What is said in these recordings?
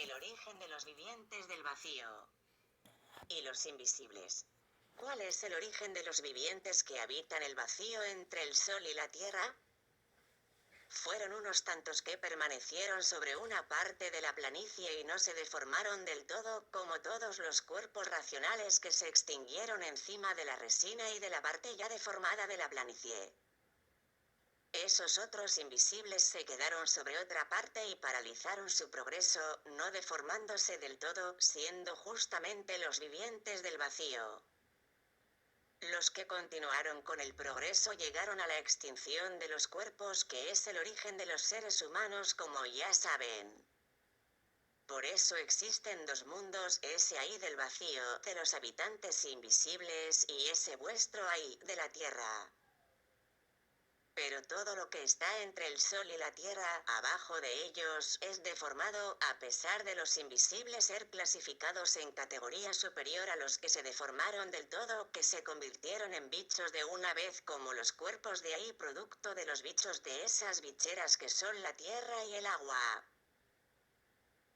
El origen de los vivientes del vacío. Y los invisibles. ¿Cuál es el origen de los vivientes que habitan el vacío entre el sol y la tierra? Fueron unos tantos que permanecieron sobre una parte de la planicie y no se deformaron del todo, como todos los cuerpos racionales que se extinguieron encima de la resina y de la parte ya deformada de la planicie. Esos otros invisibles se quedaron sobre otra parte y paralizaron su progreso, no deformándose del todo, siendo justamente los vivientes del vacío. Los que continuaron con el progreso llegaron a la extinción de los cuerpos, que es el origen de los seres humanos, como ya saben. Por eso existen dos mundos, ese ahí del vacío, de los habitantes invisibles, y ese vuestro ahí, de la tierra. Pero todo lo que está entre el sol y la tierra, abajo de ellos, es deformado, a pesar de los invisibles ser clasificados en categoría superior a los que se deformaron del todo, que se convirtieron en bichos de una vez, como los cuerpos de ahí, producto de los bichos de esas bicheras que son la tierra y el agua.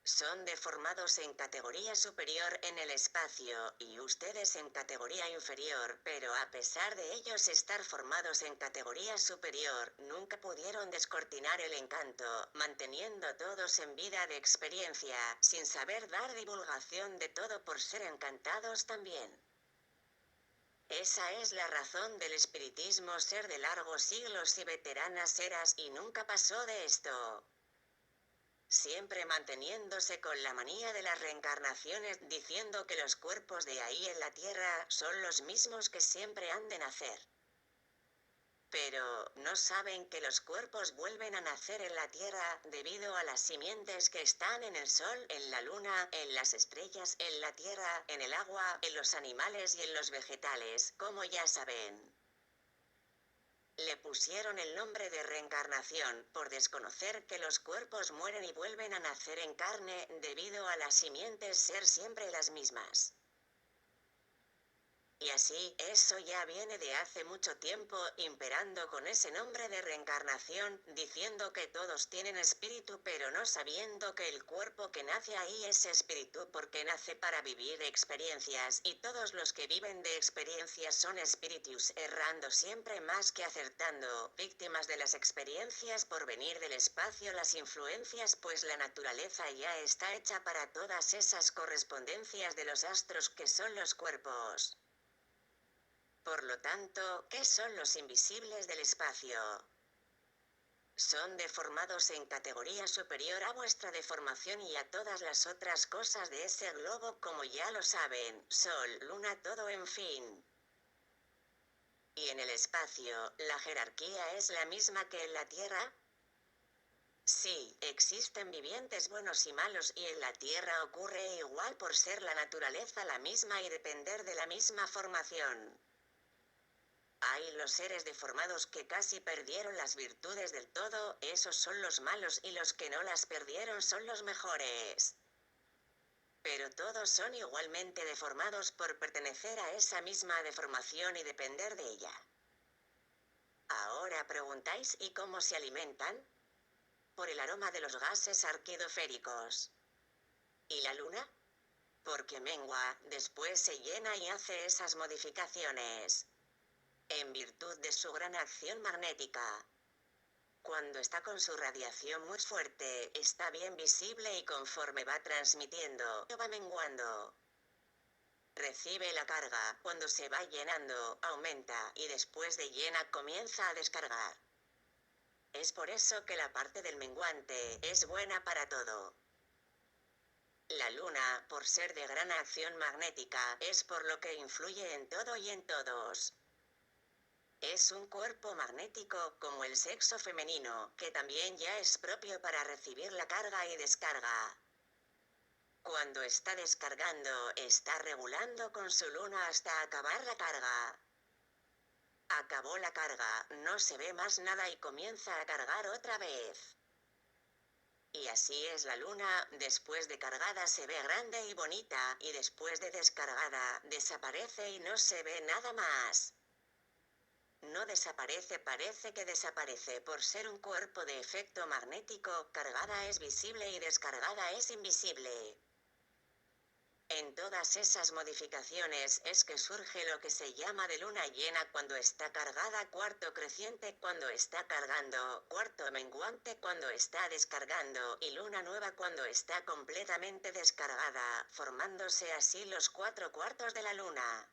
Son deformados en categoría superior en el espacio, y ustedes en categoría inferior, pero a pesar de ellos estar formados en categoría superior, nunca pudieron descortinar el encanto, manteniendo todos en vida de experiencia, sin saber dar divulgación de todo por ser encantados también. Esa es la razón del espiritismo ser de largos siglos y veteranas eras, y nunca pasó de esto. Siempre manteniéndose con la manía de las reencarnaciones, diciendo que los cuerpos de ahí en la tierra son los mismos que siempre han de nacer. Pero, ¿no saben que los cuerpos vuelven a nacer en la tierra, debido a las simientes que están en el sol, en la luna, en las estrellas, en la tierra, en el agua, en los animales y en los vegetales, como ya saben? Le pusieron el nombre de reencarnación, por desconocer que los cuerpos mueren y vuelven a nacer en carne, debido a las simientes ser siempre las mismas. Y así, eso ya viene de hace mucho tiempo, imperando con ese nombre de reencarnación, diciendo que todos tienen espíritu, pero no sabiendo que el cuerpo que nace ahí es espíritu porque nace para vivir experiencias, y todos los que viven de experiencias son espíritus, errando siempre más que acertando, víctimas de las experiencias por venir del espacio, las influencias, pues la naturaleza ya está hecha para todas esas correspondencias de los astros que son los cuerpos. Por lo tanto, ¿qué son los invisibles del espacio? Son deformados en categoría superior a vuestra deformación y a todas las otras cosas de ese globo, como ya lo saben, sol, luna, todo, en fin. ¿Y en el espacio, la jerarquía es la misma que en la Tierra? Sí, existen vivientes buenos y malos, y en la Tierra ocurre igual por ser la naturaleza la misma y depender de la misma formación. Hay los seres deformados que casi perdieron las virtudes del todo, esos son los malos, y los que no las perdieron son los mejores. Pero todos son igualmente deformados por pertenecer a esa misma deformación y depender de ella. Ahora preguntáis, ¿y cómo se alimentan? Por el aroma de los gases arquidoféricos. ¿Y la luna? Porque mengua, después se llena y hace esas modificaciones. En virtud de su gran acción magnética. Cuando está con su radiación muy fuerte, está bien visible y conforme va transmitiendo, va menguando. Recibe la carga, cuando se va llenando, aumenta, y después de llena comienza a descargar. Es por eso que la parte del menguante es buena para todo. La luna, por ser de gran acción magnética, es por lo que influye en todo y en todos. Es un cuerpo magnético, como el sexo femenino, que también ya es propio para recibir la carga y descarga. Cuando está descargando, está regulando con su luna hasta acabar la carga. Acabó la carga, no se ve más nada y comienza a cargar otra vez. Y así es la luna, después de cargada se ve grande y bonita, y después de descargada, desaparece y no se ve nada más. No desaparece, parece que desaparece por ser un cuerpo de efecto magnético, cargada es visible y descargada es invisible. En todas esas modificaciones es que surge lo que se llama de luna llena cuando está cargada, cuarto creciente cuando está cargando, cuarto menguante cuando está descargando y luna nueva cuando está completamente descargada, formándose así los 4 cuartos de la luna.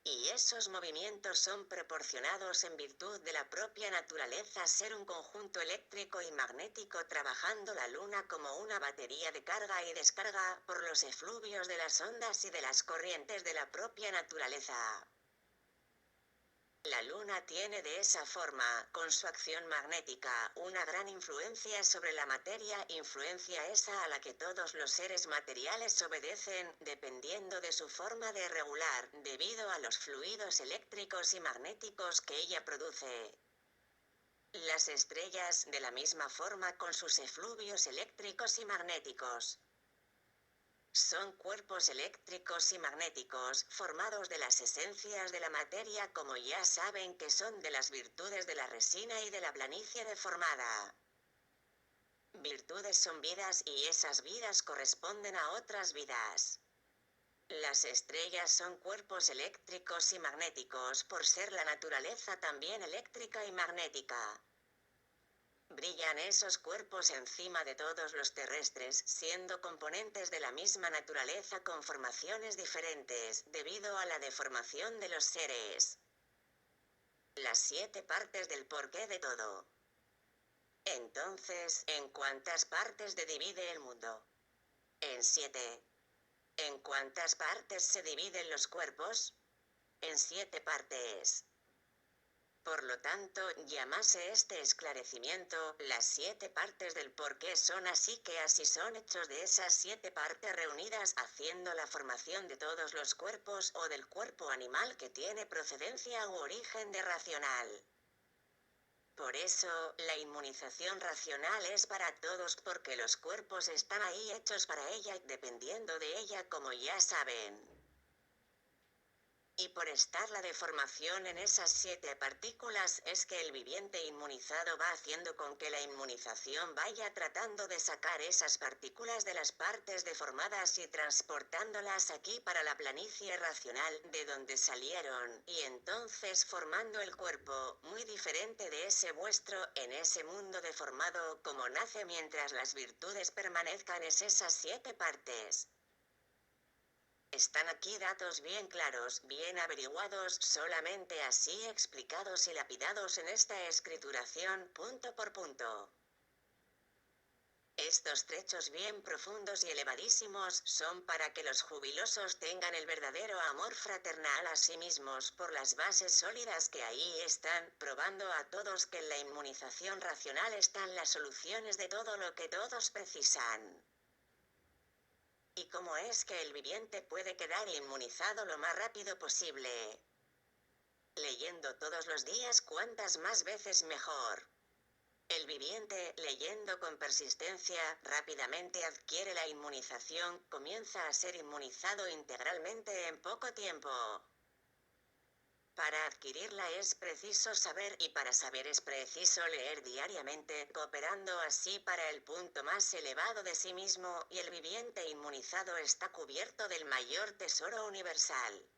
Y esos movimientos son proporcionados en virtud de la propia naturaleza ser un conjunto eléctrico y magnético trabajando la luna como una batería de carga y descarga por los efluvios de las ondas y de las corrientes de la propia naturaleza. La Luna tiene de esa forma, con su acción magnética, una gran influencia sobre la materia, influencia esa a la que todos los seres materiales obedecen, dependiendo de su forma de regular, debido a los fluidos eléctricos y magnéticos que ella produce. Las estrellas, de la misma forma con sus efluvios eléctricos y magnéticos. Son cuerpos eléctricos y magnéticos, formados de las esencias de la materia como ya saben que son de las virtudes de la resina y de la planicie deformada. Virtudes son vidas y esas vidas corresponden a otras vidas. Las estrellas son cuerpos eléctricos y magnéticos por ser la naturaleza también eléctrica y magnética. Brillan esos cuerpos encima de todos los terrestres, siendo componentes de la misma naturaleza con formaciones diferentes, debido a la deformación de los seres. Las 7 partes del porqué de todo. Entonces, ¿en cuántas partes se divide el mundo? En 7. ¿En cuántas partes se dividen los cuerpos? En 7 partes. Por lo tanto, llamase este esclarecimiento, las 7 partes del porqué son así que así son hechos de esas 7 partes reunidas haciendo la formación de todos los cuerpos o del cuerpo animal que tiene procedencia u origen de racional. Por eso, la inmunización racional es para todos porque los cuerpos están ahí hechos para ella dependiendo de ella como ya saben. Y por estar la deformación en esas 7 partículas es que el viviente inmunizado va haciendo con que la inmunización vaya tratando de sacar esas partículas de las partes deformadas y transportándolas aquí para la planicie racional de donde salieron, y entonces formando el cuerpo, muy diferente de ese vuestro, en ese mundo deformado como nace mientras las virtudes permanezcan es esas 7 partes. Están aquí datos bien claros, bien averiguados, solamente así explicados y lapidados en esta escrituración, punto por punto. Estos trechos bien profundos y elevadísimos son para que los jubilosos tengan el verdadero amor fraternal a sí mismos por las bases sólidas que ahí están, probando a todos que en la inmunización racional están las soluciones de todo lo que todos precisan. ¿Y cómo es que el viviente puede quedar inmunizado lo más rápido posible? Leyendo todos los días cuantas más veces mejor. El viviente, leyendo con persistencia, rápidamente adquiere la inmunización, comienza a ser inmunizado integralmente en poco tiempo. Para adquirirla es preciso saber y para saber es preciso leer diariamente, cooperando así para el punto más elevado de sí mismo, y el viviente inmunizado está cubierto del mayor tesoro universal.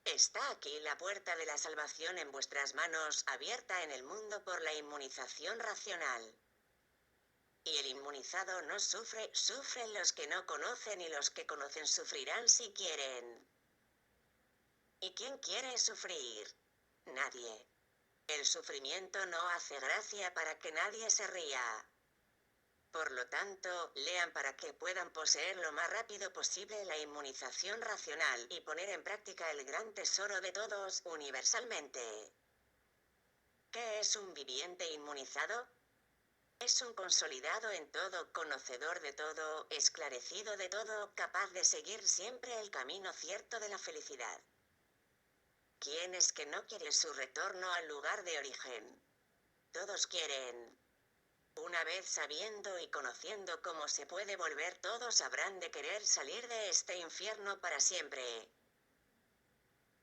Está aquí la puerta de la salvación en vuestras manos, abierta en el mundo por la inmunización racional. Y el inmunizado no sufre, sufren los que no conocen y los que conocen sufrirán si quieren. ¿Y quién quiere sufrir? Nadie. El sufrimiento no hace gracia para que nadie se ría. Por lo tanto, lean para que puedan poseer lo más rápido posible la inmunización racional y poner en práctica el gran tesoro de todos, universalmente. ¿Qué es un viviente inmunizado? Es un consolidado en todo, conocedor de todo, esclarecido de todo, capaz de seguir siempre el camino cierto de la felicidad. ¿Quién es que no quiere su retorno al lugar de origen? Todos quieren. Una vez sabiendo y conociendo cómo se puede volver, todos habrán de querer salir de este infierno para siempre.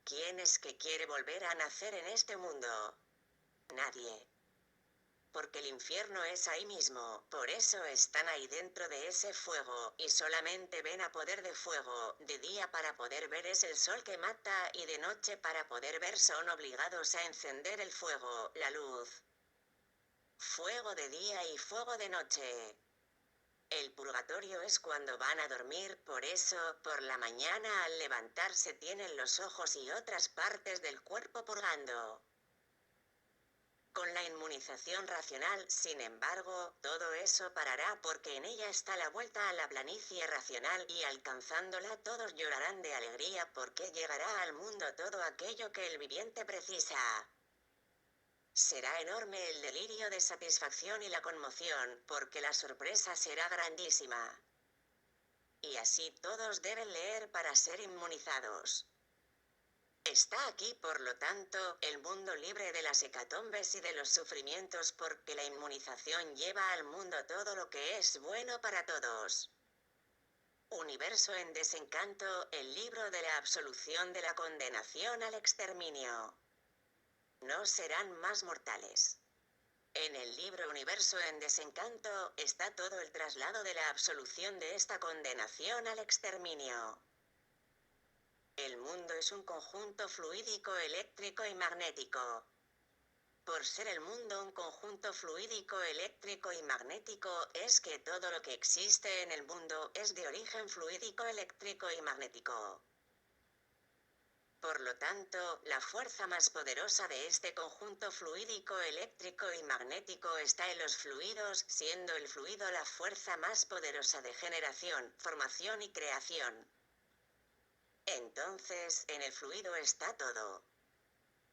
¿Quién es que quiere volver a nacer en este mundo? Nadie. Porque el infierno es ahí mismo, por eso están ahí dentro de ese fuego, y solamente ven a poder de fuego, de día para poder ver es el sol que mata, y de noche para poder ver son obligados a encender el fuego, la luz. Fuego de día y fuego de noche. El purgatorio es cuando van a dormir, por eso, por la mañana al levantarse tienen los ojos y otras partes del cuerpo purgando. Con la inmunización racional, sin embargo, todo eso parará porque en ella está la vuelta a la planicie racional y alcanzándola todos llorarán de alegría porque llegará al mundo todo aquello que el viviente precisa. Será enorme el delirio de satisfacción y la conmoción, porque la sorpresa será grandísima. Y así todos deben leer para ser inmunizados. Está aquí, por lo tanto, el mundo libre de las hecatombes y de los sufrimientos porque la inmunización lleva al mundo todo lo que es bueno para todos. Universo en desencanto, el libro de la absolución de la condenación al exterminio. No serán más mortales. En el libro Universo en desencanto está todo el traslado de la absolución de esta condenación al exterminio. El mundo es un conjunto fluídico, eléctrico y magnético. Por ser el mundo un conjunto fluídico, eléctrico y magnético, es que todo lo que existe en el mundo es de origen fluídico, eléctrico y magnético. Por lo tanto, la fuerza más poderosa de este conjunto fluídico, eléctrico y magnético está en los fluidos, siendo el fluido la fuerza más poderosa de generación, formación y creación. Entonces, en el fluido está todo.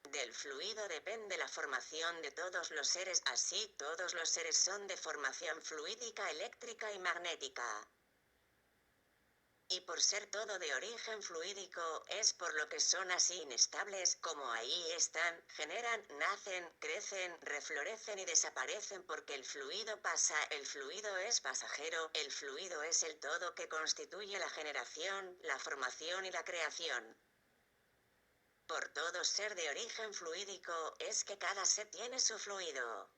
Del fluido depende la formación de todos los seres, así todos los seres son de formación fluídica, eléctrica y magnética. Y por ser todo de origen fluídico, es por lo que son así inestables, como ahí están, generan, nacen, crecen, reflorecen y desaparecen porque el fluido pasa, el fluido es pasajero, el fluido es el todo que constituye la generación, la formación y la creación. Por todo ser de origen fluídico, es que cada ser tiene su fluido.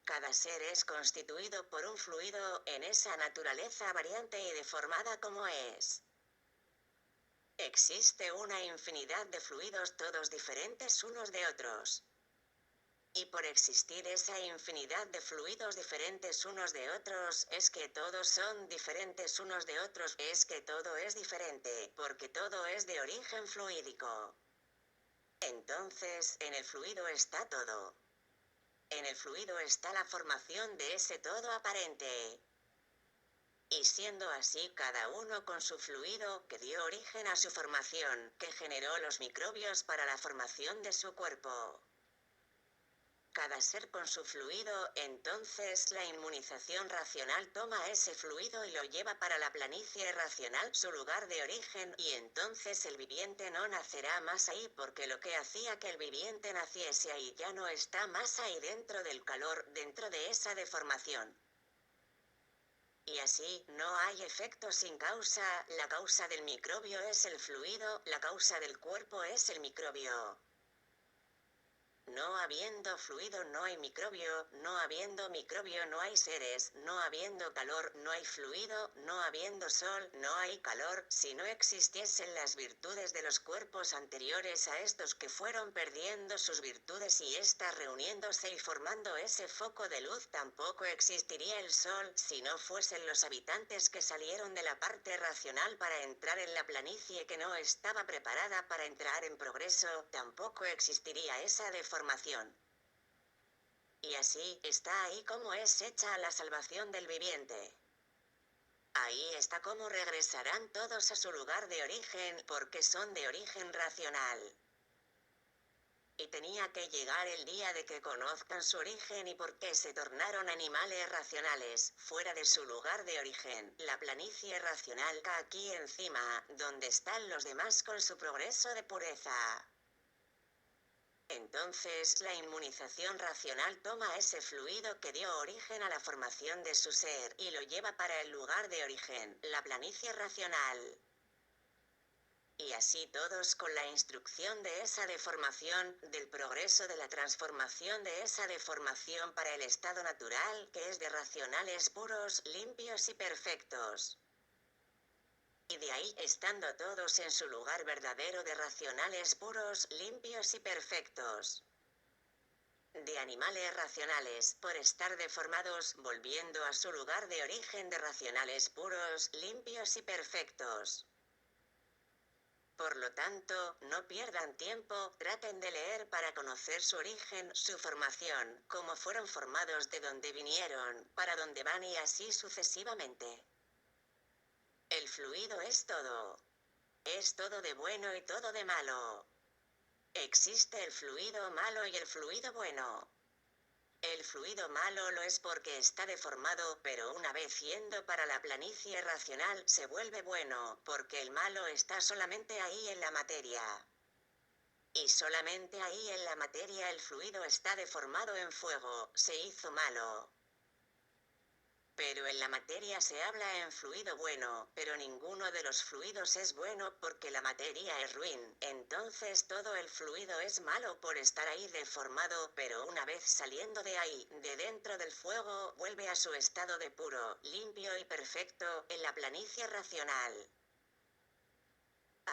Cada ser es constituido por un fluido, en esa naturaleza variante y deformada como es. Existe una infinidad de fluidos todos diferentes unos de otros. Y por existir esa infinidad de fluidos diferentes unos de otros, es que todos son diferentes unos de otros, es que todo es diferente, porque todo es de origen fluídico. Entonces, en el fluido está todo. En el fluido está la formación de ese todo aparente. Y siendo así cada uno con su fluido, que dio origen a su formación, que generó los microbios para la formación de su cuerpo. Cada ser con su fluido, entonces la inmunización racional toma ese fluido y lo lleva para la planicie racional, su lugar de origen, y entonces el viviente no nacerá más ahí porque lo que hacía que el viviente naciese ahí ya no está más ahí dentro del calor, dentro de esa deformación. Y así, no hay efecto sin causa, la causa del microbio es el fluido, la causa del cuerpo es el microbio. No habiendo fluido no hay microbio, no habiendo microbio no hay seres, no habiendo calor no hay fluido, no habiendo sol no hay calor, si no existiesen las virtudes de los cuerpos anteriores a estos que fueron perdiendo sus virtudes y éstas reuniéndose y formando ese foco de luz tampoco existiría el sol, si no fuesen los habitantes que salieron de la parte racional para entrar en la planicie que no estaba preparada para entrar en progreso, tampoco existiría esa deformación. Y así, está ahí como es hecha la salvación del viviente. Ahí está como regresarán todos a su lugar de origen, porque son de origen racional. Y tenía que llegar el día de que conozcan su origen y por qué se tornaron animales racionales, fuera de su lugar de origen, la planicie racional aquí encima, donde están los demás con su progreso de pureza. Entonces la inmunización racional toma ese fluido que dio origen a la formación de su ser y lo lleva para el lugar de origen, la planicie racional. Y así todos con la instrucción de esa deformación, del progreso de la transformación de esa deformación para el estado natural que es de racionales puros, limpios y perfectos. Y de ahí, estando todos en su lugar verdadero de racionales puros, limpios y perfectos. De animales racionales, por estar deformados, volviendo a su lugar de origen de racionales puros, limpios y perfectos. Por lo tanto, no pierdan tiempo, traten de leer para conocer su origen, su formación, cómo fueron formados, de dónde vinieron, para dónde van y así sucesivamente. El fluido es todo. Es todo de bueno y todo de malo. Existe el fluido malo y el fluido bueno. El fluido malo lo es porque está deformado, pero una vez yendo para la planicie racional, se vuelve bueno, porque el malo está solamente ahí en la materia. Y solamente ahí en la materia el fluido está deformado en fuego, se hizo malo. Pero en la materia se habla en fluido bueno, pero ninguno de los fluidos es bueno porque la materia es ruin. Entonces todo el fluido es malo por estar ahí deformado, pero una vez saliendo de ahí, de dentro del fuego, vuelve a su estado de puro, limpio y perfecto, en la planicie racional.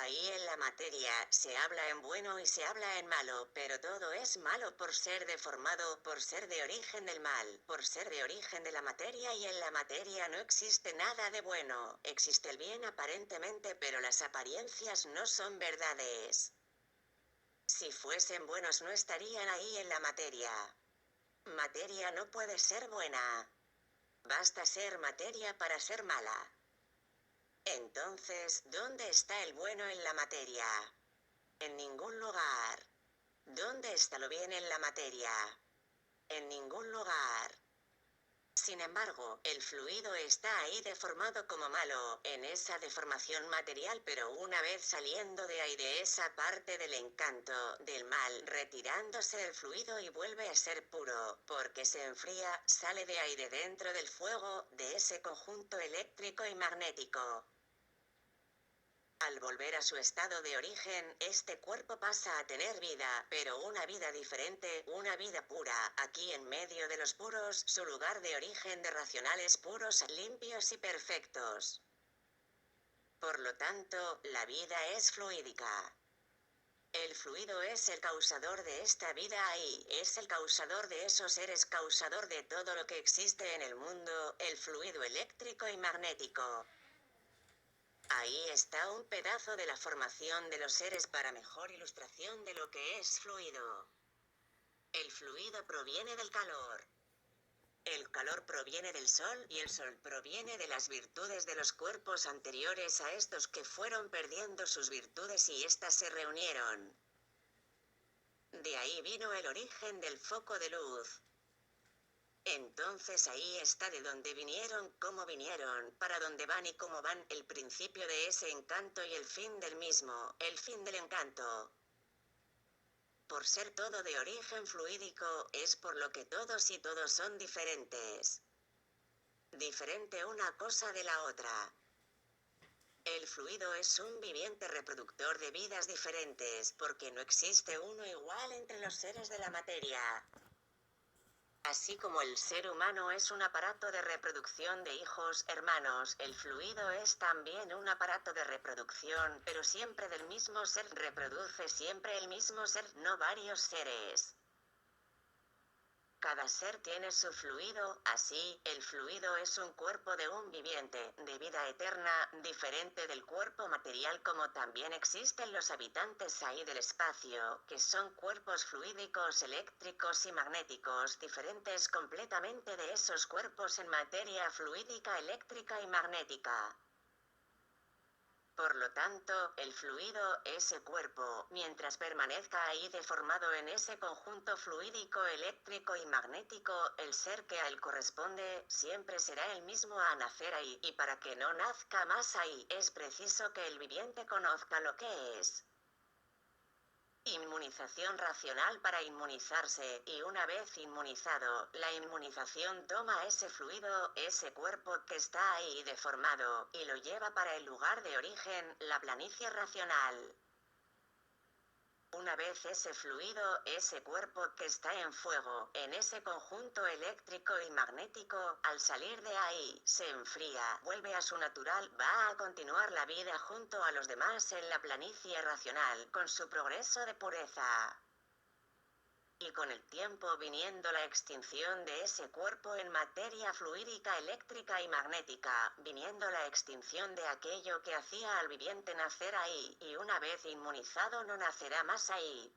Ahí en la materia, se habla en bueno y se habla en malo, pero todo es malo por ser deformado, por ser de origen del mal, por ser de origen de la materia y en la materia no existe nada de bueno, existe el bien aparentemente pero las apariencias no son verdades. Si fuesen buenos no estarían ahí en la materia. Materia no puede ser buena. Basta ser materia para ser mala. Entonces, ¿dónde está el bueno en la materia? En ningún lugar. ¿Dónde está lo bien en la materia? En ningún lugar. Sin embargo, el fluido está ahí deformado como malo, en esa deformación material, pero una vez saliendo de ahí de esa parte del encanto, del mal, retirándose el fluido y vuelve a ser puro, porque se enfría, sale de ahí de dentro del fuego, de ese conjunto eléctrico y magnético. Al volver a su estado de origen, este cuerpo pasa a tener vida, pero una vida diferente, una vida pura, aquí en medio de los puros, su lugar de origen de racionales puros, limpios y perfectos. Por lo tanto, la vida es fluídica. El fluido es el causador de esta vida ahí, es el causador de esos seres, causador de todo lo que existe en el mundo, el fluido eléctrico y magnético. Ahí está un pedazo de la formación de los seres para mejor ilustración de lo que es fluido. El fluido proviene del calor. El calor proviene del sol y el sol proviene de las virtudes de los cuerpos anteriores a estos que fueron perdiendo sus virtudes y éstas se reunieron. De ahí vino el origen del foco de luz. Entonces ahí está de dónde vinieron, cómo vinieron, para dónde van y cómo van, el principio de ese encanto y el fin del mismo, el fin del encanto. Por ser todo de origen fluídico, es por lo que todos y todos son diferentes. Diferente una cosa de la otra. El fluido es un viviente reproductor de vidas diferentes, porque no existe uno igual entre los seres de la materia. Así como el ser humano es un aparato de reproducción de hijos, hermanos, el fluido es también un aparato de reproducción, pero siempre del mismo ser, reproduce siempre el mismo ser, no varios seres. Cada ser tiene su fluido, así, el fluido es un cuerpo de un viviente, de vida eterna, diferente del cuerpo material como también existen los habitantes ahí del espacio, que son cuerpos fluídicos, eléctricos y magnéticos, diferentes completamente de esos cuerpos en materia fluídica, eléctrica y magnética. Por lo tanto, el fluido, ese cuerpo, mientras permanezca ahí deformado en ese conjunto fluídico, eléctrico y magnético, el ser que a él corresponde, siempre será el mismo a nacer ahí, y para que no nazca más ahí, es preciso que el viviente conozca lo que es. Inmunización racional para inmunizarse, y una vez inmunizado, la inmunización toma ese fluido, ese cuerpo que está ahí deformado, y lo lleva para el lugar de origen, la planicie racional. Una vez ese fluido, ese cuerpo que está en fuego, en ese conjunto eléctrico y magnético, al salir de ahí, se enfría, vuelve a su natural, va a continuar la vida junto a los demás en la planicie racional, con su progreso de pureza. Y con el tiempo viniendo la extinción de ese cuerpo en materia fluídica, eléctrica y magnética, viniendo la extinción de aquello que hacía al viviente nacer ahí, y una vez inmunizado no nacerá más ahí.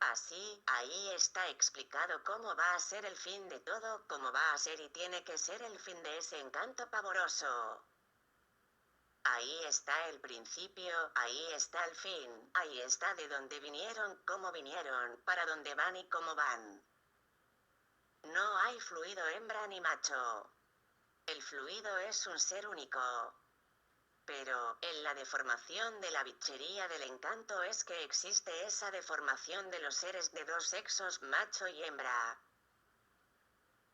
Así, ahí está explicado cómo va a ser el fin de todo, cómo va a ser y tiene que ser el fin de ese encanto pavoroso. Ahí está el principio, ahí está el fin, ahí está de dónde vinieron, cómo vinieron, para dónde van y cómo van. No hay fluido hembra ni macho. El fluido es un ser único. Pero, en la deformación de la bichería del encanto es que existe esa deformación de los seres de dos sexos, macho y hembra.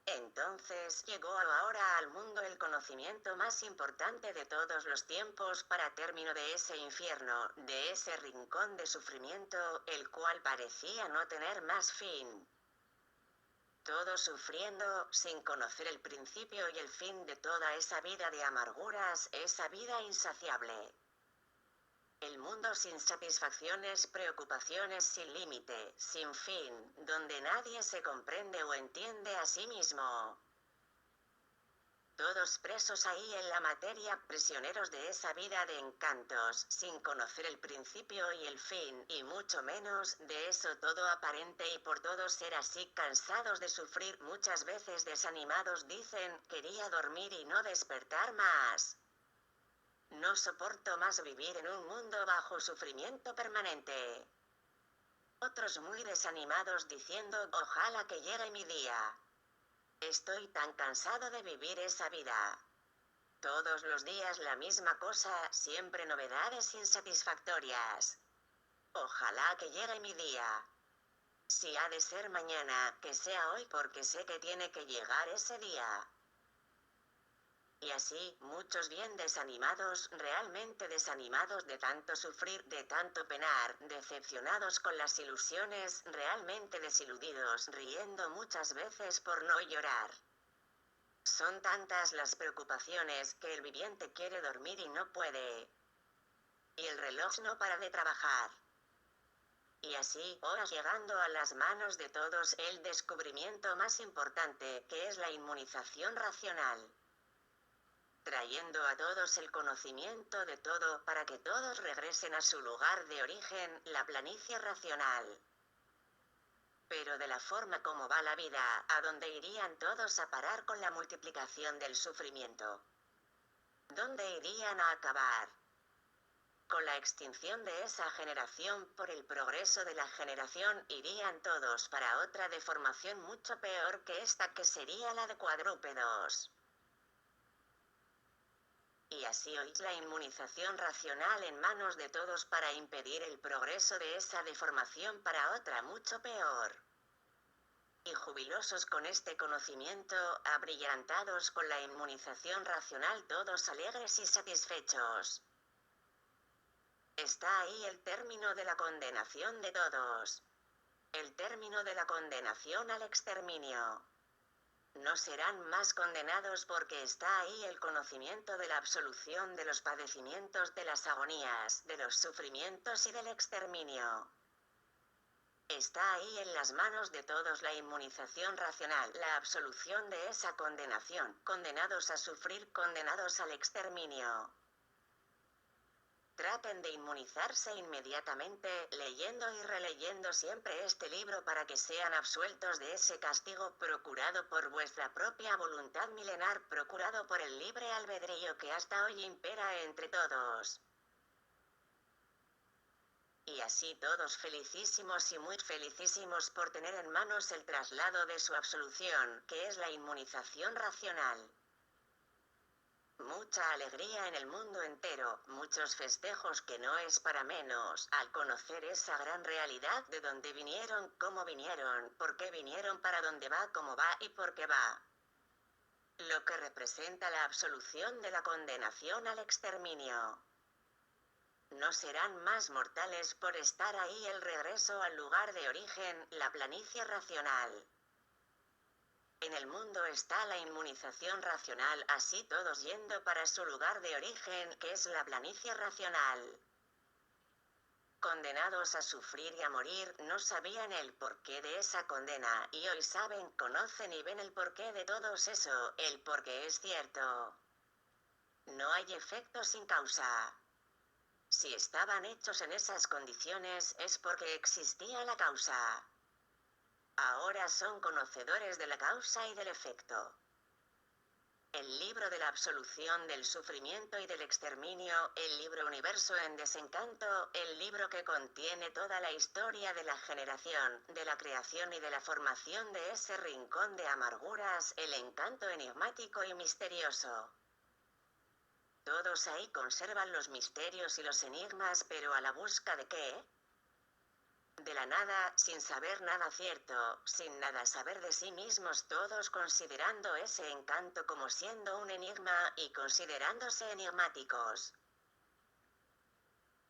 Entonces llegó ahora al mundo el conocimiento más importante de todos los tiempos para término de ese infierno, de ese rincón de sufrimiento, el cual parecía no tener más fin. Todos sufriendo, sin conocer el principio y el fin de toda esa vida de amarguras, esa vida insaciable. El mundo sin satisfacciones, preocupaciones sin límite, sin fin, donde nadie se comprende o entiende a sí mismo. Todos presos ahí en la materia, prisioneros de esa vida de encantos, sin conocer el principio y el fin, y mucho menos, de eso todo aparente y por todo ser así, cansados de sufrir, muchas veces desanimados dicen, quería dormir y no despertar más. No soporto más vivir en un mundo bajo sufrimiento permanente. Otros muy desanimados diciendo, ojalá que llegue mi día. Estoy tan cansado de vivir esa vida. Todos los días la misma cosa, siempre novedades insatisfactorias. Ojalá que llegue mi día. Si ha de ser mañana, que sea hoy porque sé que tiene que llegar ese día. Y así, muchos bien desanimados, realmente desanimados de tanto sufrir, de tanto penar, decepcionados con las ilusiones, realmente desiludidos, riendo muchas veces por no llorar. Son tantas las preocupaciones que el viviente quiere dormir y no puede. Y el reloj no para de trabajar. Y así, horas llegando a las manos de todos el descubrimiento más importante, que es la inmunización racional. Trayendo a todos el conocimiento de todo para que todos regresen a su lugar de origen, la planicie racional. Pero de la forma como va la vida, ¿a dónde irían todos a parar con la multiplicación del sufrimiento? ¿Dónde irían a acabar? Con la extinción de esa generación por el progreso de la generación irían todos para otra deformación mucho peor que esta, que sería la de cuadrúpedos. Y así hoy la inmunización racional en manos de todos para impedir el progreso de esa deformación para otra mucho peor. Y jubilosos con este conocimiento, abrillantados con la inmunización racional, todos alegres y satisfechos. Está ahí el término de la condenación de todos. El término de la condenación al exterminio. No serán más condenados porque está ahí el conocimiento de la absolución de los padecimientos, de las agonías, de los sufrimientos y del exterminio. Está ahí en las manos de todos la inmunización racional, la absolución de esa condenación, condenados a sufrir, condenados al exterminio. Traten de inmunizarse inmediatamente, leyendo y releyendo siempre este libro para que sean absueltos de ese castigo procurado por vuestra propia voluntad milenar, procurado por el libre albedrío que hasta hoy impera entre todos. Y así todos felicísimos y muy felicísimos por tener en manos el traslado de su absolución, que es la inmunización racional. mucha alegría en el mundo entero, muchos festejos que no es para menos, al conocer esa gran realidad de dónde vinieron, cómo vinieron, por qué vinieron, para dónde va, cómo va y por qué va. Lo que representa la absolución de la condenación al exterminio. No serán más mortales por estar ahí, el regreso al lugar de origen, la planicie racional. En el mundo está la inmunización racional, así todos yendo para su lugar de origen, que es la planicie racional. Condenados a sufrir y a morir, no sabían el porqué de esa condena, y hoy saben, conocen y ven el porqué de todos eso, el porqué es cierto. No hay efecto sin causa. Si estaban hechos en esas condiciones, es porque existía la causa. Ahora son conocedores de la causa y del efecto. El libro de la absolución del sufrimiento y del exterminio, el libro Universo en Desencanto, el libro que contiene toda la historia de la generación, de la creación y de la formación de ese rincón de amarguras, el encanto enigmático y misterioso. Todos ahí conservan los misterios y los enigmas, pero ¿a la busca de qué? De la nada, sin saber nada cierto, sin nada saber de sí mismos, todos considerando ese encanto como siendo un enigma, y considerándose enigmáticos.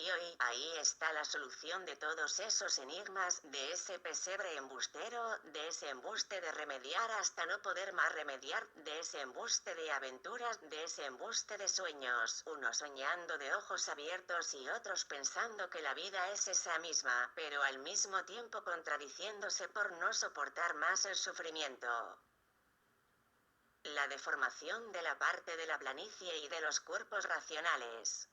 Y hoy, ahí está la solución de todos esos enigmas, de ese pesebre embustero, de ese embuste de remediar hasta no poder más remediar, de ese embuste de aventuras, de ese embuste de sueños, unos soñando de ojos abiertos y otros pensando que la vida es esa misma, pero al mismo tiempo contradiciéndose por no soportar más el sufrimiento. La deformación de la parte de la planicie y de los cuerpos racionales.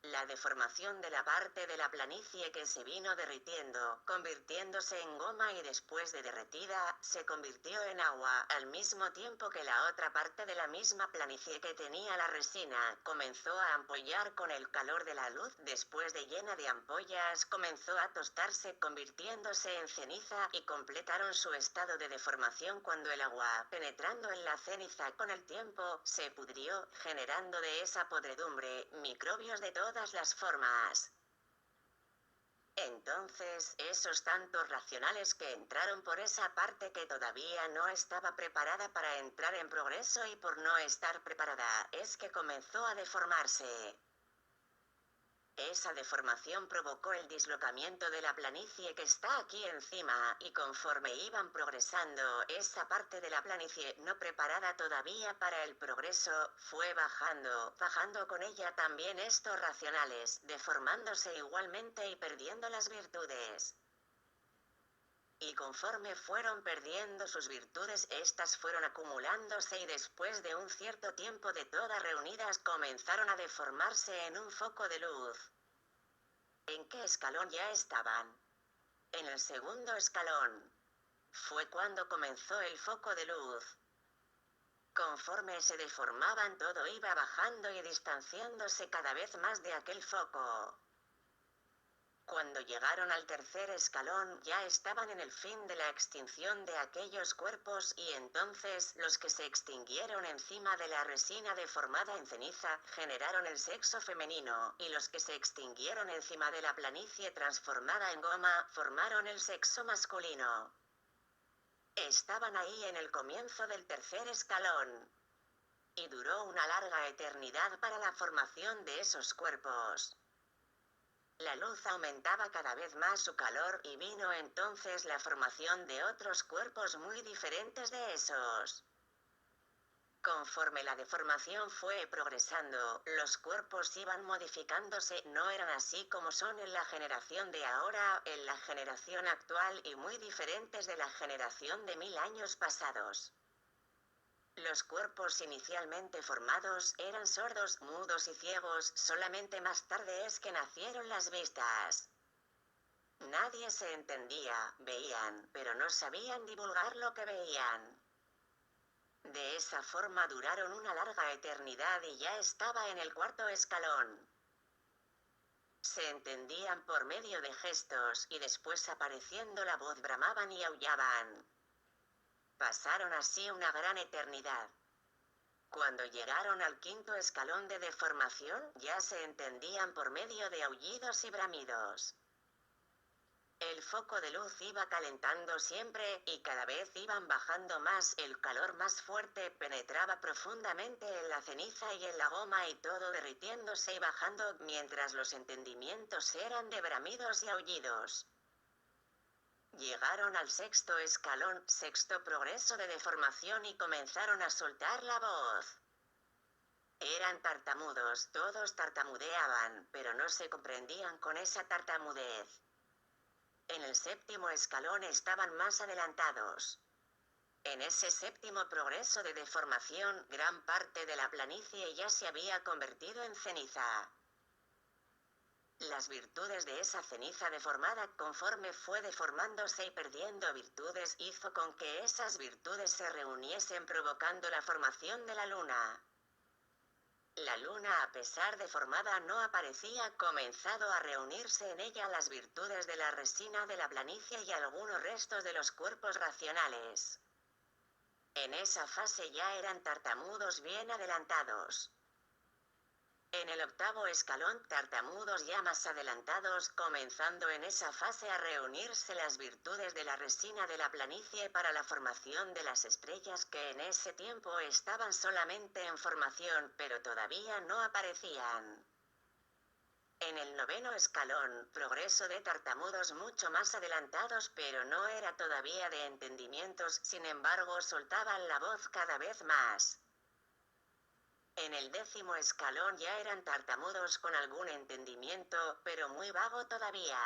La deformación de la parte de la planicie que se vino derritiendo, convirtiéndose en goma y después de derretida, se convirtió en agua, al mismo tiempo que la otra parte de la misma planicie que tenía la resina, comenzó a ampollar con el calor de la luz, después de llena de ampollas, comenzó a tostarse convirtiéndose en ceniza, y completaron su estado de deformación cuando el agua, penetrando en la ceniza con el tiempo, se pudrió, generando de esa podredumbre, microbios de todas las formas. Entonces, esos tantos racionales que entraron por esa parte que todavía no estaba preparada para entrar en progreso y por no estar preparada, es que comenzó a deformarse. Esa deformación provocó el dislocamiento de la planicie que está aquí encima, y conforme iban progresando, esa parte de la planicie no preparada todavía para el progreso, fue bajando con ella también estos racionales, deformándose igualmente y perdiendo las virtudes. Y conforme fueron perdiendo sus virtudes, estas fueron acumulándose y después de un cierto tiempo de todas reunidas comenzaron a deformarse en un foco de luz. ¿En qué escalón ya estaban? En el segundo escalón. Fue cuando comenzó el foco de luz. Conforme se deformaban, todo iba bajando y distanciándose cada vez más de aquel foco. Cuando llegaron al tercer escalón, ya estaban en el fin de la extinción de aquellos cuerpos, y entonces, los que se extinguieron encima de la resina deformada en ceniza, generaron el sexo femenino, y los que se extinguieron encima de la planicie transformada en goma, formaron el sexo masculino. Estaban ahí en el comienzo del tercer escalón. Y duró una larga eternidad para la formación de esos cuerpos. La luz aumentaba cada vez más su calor y vino entonces la formación de otros cuerpos muy diferentes de esos. Conforme la deformación fue progresando, los cuerpos iban modificándose, no eran así como son en la generación de ahora, en la generación actual y muy diferentes de la generación de 1000 años pasados. Los cuerpos inicialmente formados eran sordos, mudos y ciegos, solamente más tarde es que nacieron las vistas. Nadie se entendía, veían, pero no sabían divulgar lo que veían. De esa forma duraron una larga eternidad y ya estaba en el cuarto escalón. Se entendían por medio de gestos y después apareciendo la voz bramaban y aullaban. Pasaron así una gran eternidad. Cuando llegaron al quinto escalón de deformación, ya se entendían por medio de aullidos y bramidos. El foco de luz iba calentando siempre, y cada vez iban bajando más, el calor más fuerte penetraba profundamente en la ceniza y en la goma y todo derritiéndose y bajando, mientras los entendimientos eran de bramidos y aullidos. Llegaron al sexto escalón, sexto progreso de deformación y comenzaron a soltar la voz. Eran tartamudos, todos tartamudeaban, pero no se comprendían con esa tartamudez. En el séptimo escalón estaban más adelantados. En ese séptimo progreso de deformación, gran parte de la planicie ya se había convertido en ceniza. Las virtudes de esa ceniza deformada, conforme fue deformándose y perdiendo virtudes, hizo con que esas virtudes se reuniesen provocando la formación de la luna. La luna, a pesar de formada, no aparecía, comenzado a reunirse en ella las virtudes de la resina de la planicie y algunos restos de los cuerpos racionales. En esa fase ya eran tartamudos bien adelantados. En el octavo escalón, tartamudos ya más adelantados, comenzando en esa fase a reunirse las virtudes de la resina de la planicie para la formación de las estrellas que en ese tiempo estaban solamente en formación, pero todavía no aparecían. En el noveno escalón, progreso de tartamudos mucho más adelantados, pero no era todavía de entendimientos, sin embargo soltaban la voz cada vez más. En el décimo escalón ya eran tartamudos con algún entendimiento, pero muy vago todavía.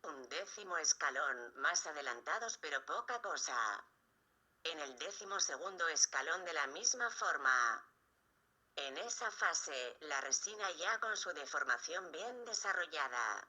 Un décimo escalón, más adelantados pero poca cosa. En el décimo segundo escalón de la misma forma. En esa fase, la resina ya con su deformación bien desarrollada.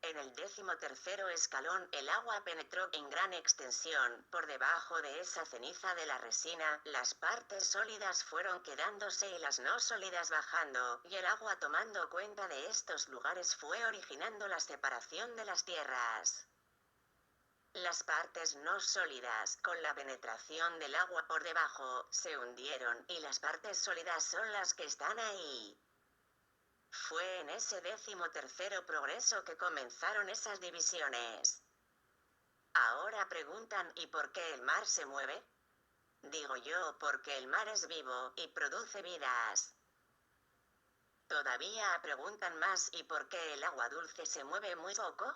En el décimo tercero escalón, el agua penetró en gran extensión, por debajo de esa ceniza de la resina, las partes sólidas fueron quedándose y las no sólidas bajando, y el agua tomando cuenta de estos lugares fue originando la separación de las tierras. Las partes no sólidas, con la penetración del agua por debajo, se hundieron, y las partes sólidas son las que están ahí. Fue en ese décimo tercero progreso que comenzaron esas divisiones. Ahora preguntan, ¿y por qué el mar se mueve? Digo yo, porque el mar es vivo, y produce vidas. Todavía preguntan más, ¿y por qué el agua dulce se mueve muy poco?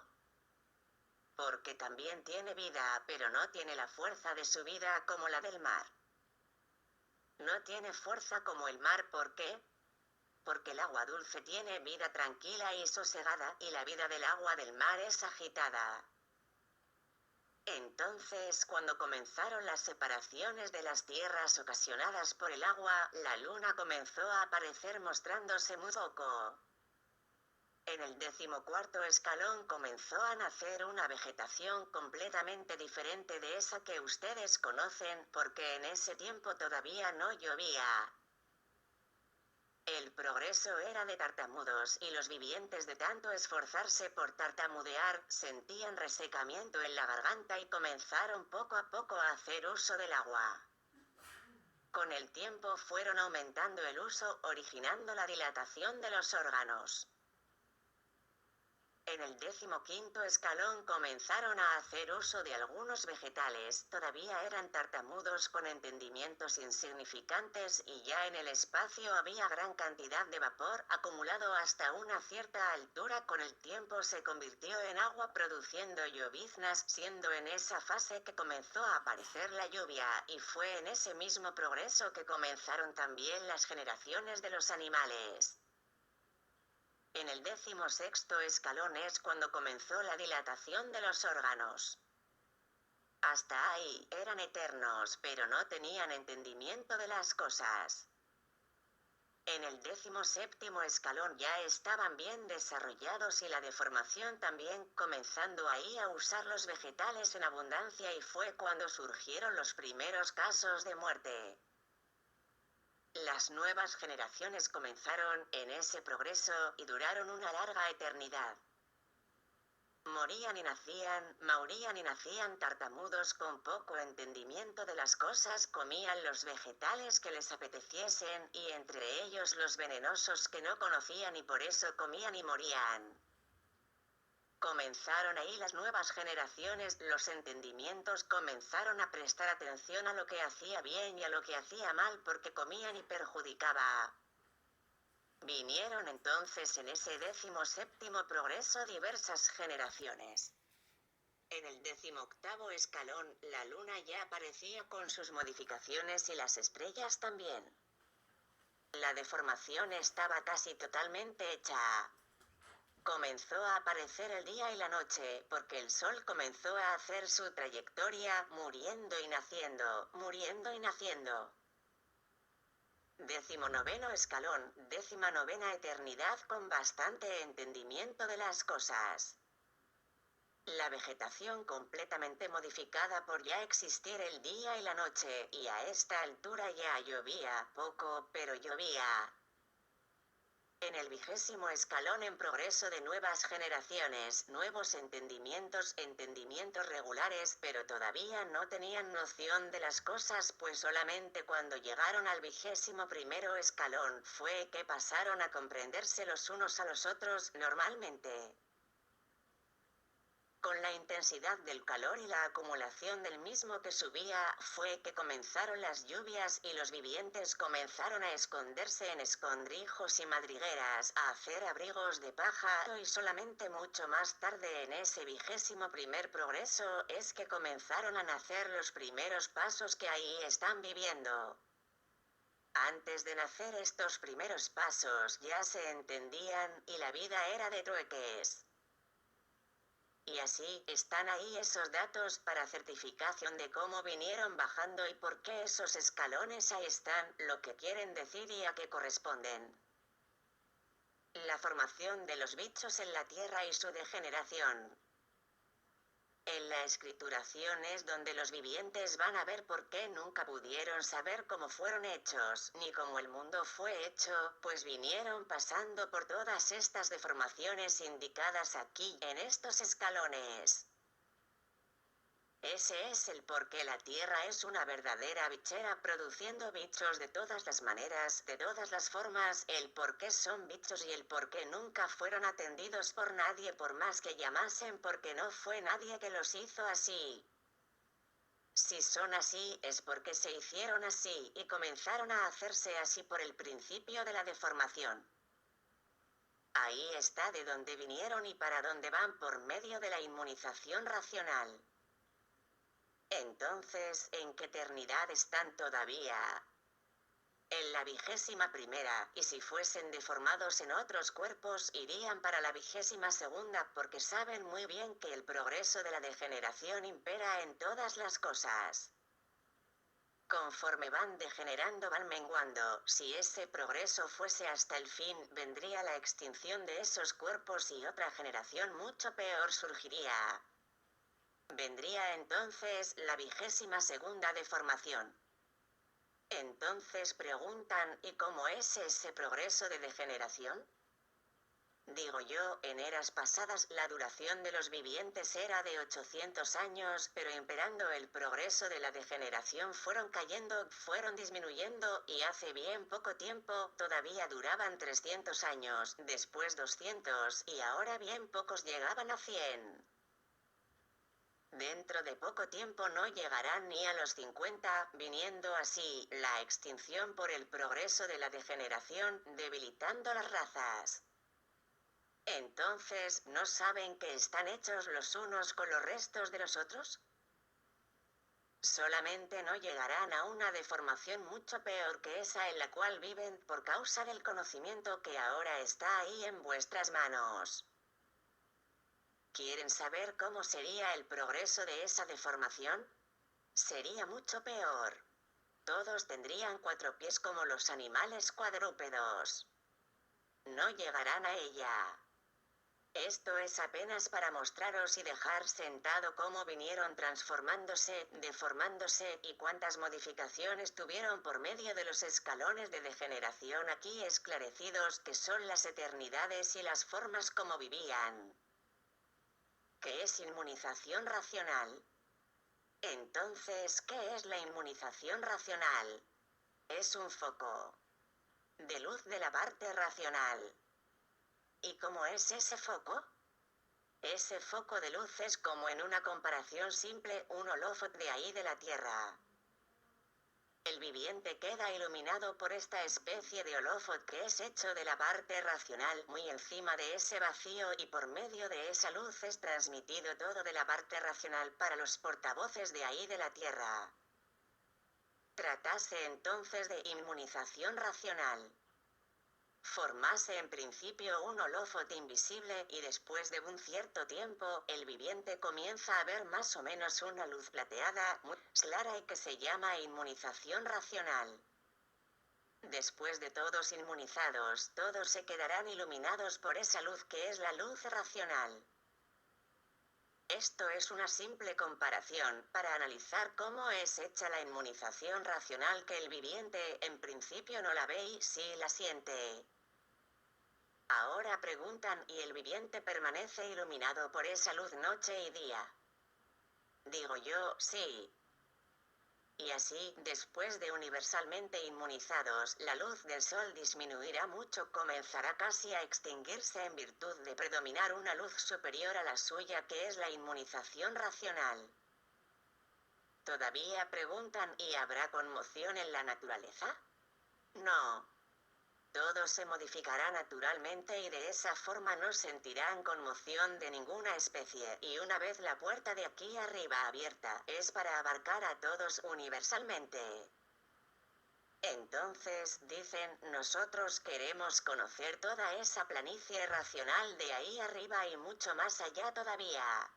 Porque también tiene vida, pero no tiene la fuerza de su vida como la del mar. No tiene fuerza como el mar, ¿por qué? Porque el agua dulce tiene vida tranquila y sosegada, y la vida del agua del mar es agitada. Entonces, cuando comenzaron las separaciones de las tierras ocasionadas por el agua, la luna comenzó a aparecer mostrándose muy poco. En el decimocuarto escalón comenzó a nacer una vegetación completamente diferente de esa que ustedes conocen, porque en ese tiempo todavía no llovía. El progreso era de tartamudos, y los vivientes de tanto esforzarse por tartamudear, sentían resecamiento en la garganta y comenzaron poco a poco a hacer uso del agua. Con el tiempo fueron aumentando el uso, originando la dilatación de los órganos. En el decimoquinto escalón comenzaron a hacer uso de algunos vegetales, todavía eran tartamudos con entendimientos insignificantes y ya en el espacio había gran cantidad de vapor acumulado hasta una cierta altura. Con el tiempo se convirtió en agua produciendo lloviznas, siendo en esa fase que comenzó a aparecer la lluvia, y fue en ese mismo progreso que comenzaron también las generaciones de los animales. En el decimosexto escalón es cuando comenzó la dilatación de los órganos. Hasta ahí eran eternos, pero no tenían entendimiento de las cosas. En el decimoséptimo escalón ya estaban bien desarrollados y la deformación también, comenzando ahí a usar los vegetales en abundancia, y fue cuando surgieron los primeros casos de muerte. Las nuevas generaciones comenzaron en ese progreso y duraron una larga eternidad. Maurían y nacían tartamudos con poco entendimiento de las cosas, comían los vegetales que les apeteciesen, y entre ellos los venenosos que no conocían y por eso comían y morían. Comenzaron ahí las nuevas generaciones, los entendimientos comenzaron a prestar atención a lo que hacía bien y a lo que hacía mal porque comían y perjudicaba. Vinieron entonces en ese 17º progreso diversas generaciones. En el 18º escalón, la luna ya aparecía con sus modificaciones y las estrellas también. La deformación estaba casi totalmente hecha. Comenzó a aparecer el día y la noche, porque el sol comenzó a hacer su trayectoria, muriendo y naciendo, muriendo y naciendo. 19º escalón, 19ª eternidad con bastante entendimiento de las cosas. La vegetación completamente modificada por ya existir el día y la noche, y a esta altura ya llovía, poco, pero llovía. En el 20º escalón en progreso de nuevas generaciones, nuevos entendimientos regulares, pero todavía no tenían noción de las cosas, pues solamente cuando llegaron al 21º escalón fue que pasaron a comprenderse los unos a los otros normalmente. Con la intensidad del calor y la acumulación del mismo que subía, fue que comenzaron las lluvias y los vivientes comenzaron a esconderse en escondrijos y madrigueras, a hacer abrigos de paja, y solamente mucho más tarde en ese 21º progreso es que comenzaron a nacer los primeros pasos que ahí están viviendo. Antes de nacer estos primeros pasos ya se entendían, y la vida era de trueques. Y así, están ahí esos datos para certificación de cómo vinieron bajando y por qué esos escalones ahí están, lo que quieren decir y a qué corresponden. La formación de los bichos en la tierra y su degeneración. En la escrituración es donde los vivientes van a ver por qué nunca pudieron saber cómo fueron hechos, ni cómo el mundo fue hecho, pues vinieron pasando por todas estas deformaciones indicadas aquí, en estos escalones. Ese es el por qué la Tierra es una verdadera bichera produciendo bichos de todas las maneras, de todas las formas, el por qué son bichos y el por qué nunca fueron atendidos por nadie por más que llamasen porque no fue nadie que los hizo así. Si son así, es porque se hicieron así y comenzaron a hacerse así por el principio de la deformación. Ahí está de dónde vinieron y para dónde van por medio de la inmunización racional. Entonces, ¿en qué eternidad están todavía? En la 21ª, y si fuesen deformados en otros cuerpos, irían para la 22ª porque saben muy bien que el progreso de la degeneración impera en todas las cosas. Conforme van degenerando van menguando, si ese progreso fuese hasta el fin, vendría la extinción de esos cuerpos y otra generación mucho peor surgiría. Vendría entonces la 22ª deformación. Entonces preguntan, ¿y cómo es ese progreso de degeneración? Digo yo, en eras pasadas la duración de los vivientes era de 800 años, pero imperando el progreso de la degeneración fueron cayendo, fueron disminuyendo, y hace bien poco tiempo, todavía duraban 300 años, después 200, y ahora bien pocos llegaban a 100. Dentro de poco tiempo no llegarán ni a los 50, viniendo así la extinción por el progreso de la degeneración, debilitando las razas. Entonces, ¿no saben que están hechos los unos con los restos de los otros? Solamente no llegarán a una deformación mucho peor que esa en la cual viven por causa del conocimiento que ahora está ahí en vuestras manos. ¿Quieren saber cómo sería el progreso de esa deformación? Sería mucho peor. Todos tendrían 4 pies como los animales cuadrúpedos. No llegarán a ella. Esto es apenas para mostraros y dejar sentado cómo vinieron transformándose, deformándose y cuántas modificaciones tuvieron por medio de los escalones de degeneración aquí esclarecidos que son las eternidades y las formas como vivían. ¿Qué es inmunización racional? Entonces, ¿qué es la inmunización racional? Es un foco de luz de la parte racional. ¿Y cómo es ese foco? Ese foco de luz es como en una comparación simple un holofot de ahí de la Tierra. El viviente queda iluminado por esta especie de holofot que es hecho de la parte racional muy encima de ese vacío y por medio de esa luz es transmitido todo de la parte racional para los portavoces de ahí de la Tierra. Tratase entonces de inmunización racional. Formase en principio un holofot invisible y después de un cierto tiempo el viviente comienza a ver más o menos una luz plateada muy clara y que se llama inmunización racional. Después de todos inmunizados, todos se quedarán iluminados por esa luz que es la luz racional. Esto es una simple comparación para analizar cómo es hecha la inmunización racional que el viviente en principio no la ve y sí la siente. Ahora preguntan, ¿y el viviente permanece iluminado por esa luz noche y día? Digo yo, sí. Y así, después de universalmente inmunizados, la luz del sol disminuirá mucho, comenzará casi a extinguirse en virtud de predominar una luz superior a la suya que es la inmunización racional. Todavía preguntan, ¿y habrá conmoción en la naturaleza? No. Todo se modificará naturalmente y de esa forma no sentirán conmoción de ninguna especie, y una vez la puerta de aquí arriba abierta, es para abarcar a todos universalmente. Entonces, dicen, nosotros queremos conocer toda esa planicie racional de ahí arriba y mucho más allá todavía.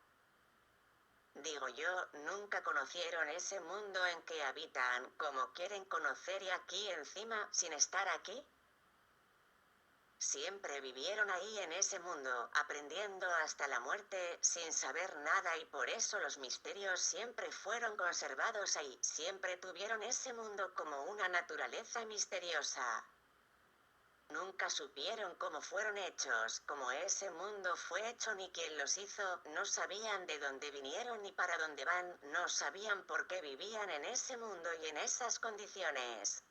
Digo yo, nunca conocieron ese mundo en que habitan, como quieren conocer y aquí encima, sin estar aquí. Siempre vivieron ahí en ese mundo, aprendiendo hasta la muerte, sin saber nada y por eso los misterios siempre fueron conservados ahí, siempre tuvieron ese mundo como una naturaleza misteriosa. Nunca supieron cómo fueron hechos, cómo ese mundo fue hecho ni quién los hizo, no sabían de dónde vinieron ni para dónde van, no sabían por qué vivían en ese mundo y en esas condiciones.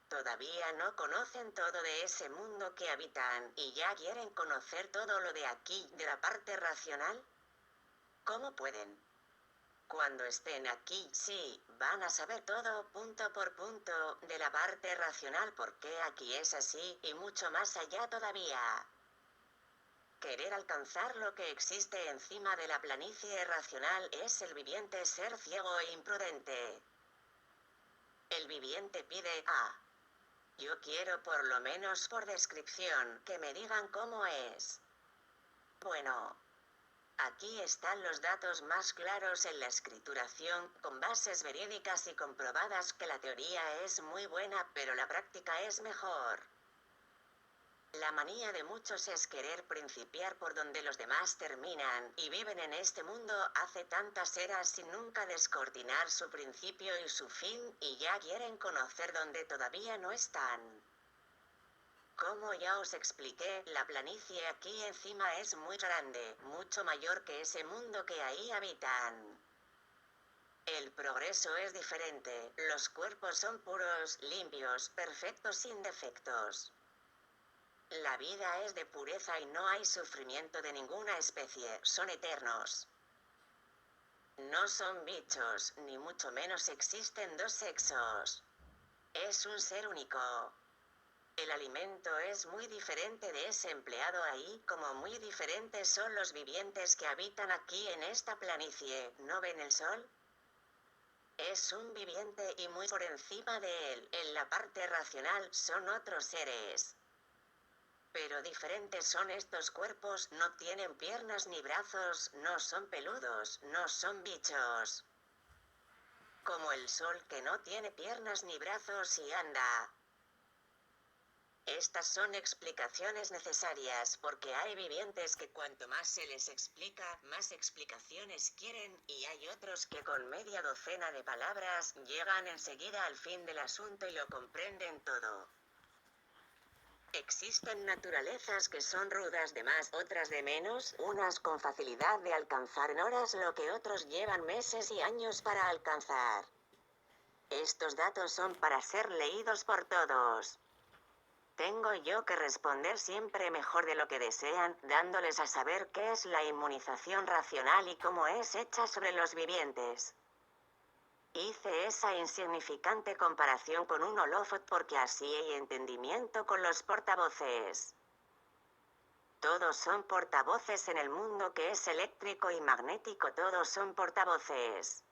Todavía no conocen todo de ese mundo que habitan, y ya quieren conocer todo lo de aquí, de la parte racional. ¿Cómo pueden? Cuando estén aquí, sí, van a saber todo, punto por punto, de la parte racional, porque aquí es así, y mucho más allá todavía. Querer alcanzar lo que existe encima de la planicie racional es el viviente ser ciego e imprudente. El viviente pide yo quiero por lo menos por descripción, que me digan cómo es. Bueno, aquí están los datos más claros en la escrituración, con bases verídicas y comprobadas que la teoría es muy buena, pero la práctica es mejor. La manía de muchos es querer principiar por donde los demás terminan, y viven en este mundo hace tantas eras sin nunca descortinar su principio y su fin, y ya quieren conocer donde todavía no están. Como ya os expliqué, la planicie aquí encima es muy grande, mucho mayor que ese mundo que ahí habitan. El progreso es diferente, los cuerpos son puros, limpios, perfectos sin defectos. La vida es de pureza y no hay sufrimiento de ninguna especie, son eternos. No son bichos, ni mucho menos existen dos sexos. Es un ser único. El alimento es muy diferente de ese empleado ahí, como muy diferentes son los vivientes que habitan aquí en esta planicie, ¿no ven el sol? Es un viviente y muy por encima de él, en la parte racional, son otros seres. Pero diferentes son estos cuerpos, no tienen piernas ni brazos, no son peludos, no son bichos. Como el sol que no tiene piernas ni brazos y anda. Estas son explicaciones necesarias porque hay vivientes que cuanto más se les explica, más explicaciones quieren, y hay otros que con media docena de palabras llegan enseguida al fin del asunto y lo comprenden todo. Existen naturalezas que son rudas de más, otras de menos, unas con facilidad de alcanzar en horas lo que otros llevan meses y años para alcanzar. Estos datos son para ser leídos por todos. Tengo yo que responder siempre mejor de lo que desean, dándoles a saber qué es la inmunización racional y cómo es hecha sobre los vivientes. Hice esa insignificante comparación con un holofot porque así hay entendimiento con los portavoces. Todos son portavoces en el mundo que es eléctrico y magnético, todos son portavoces.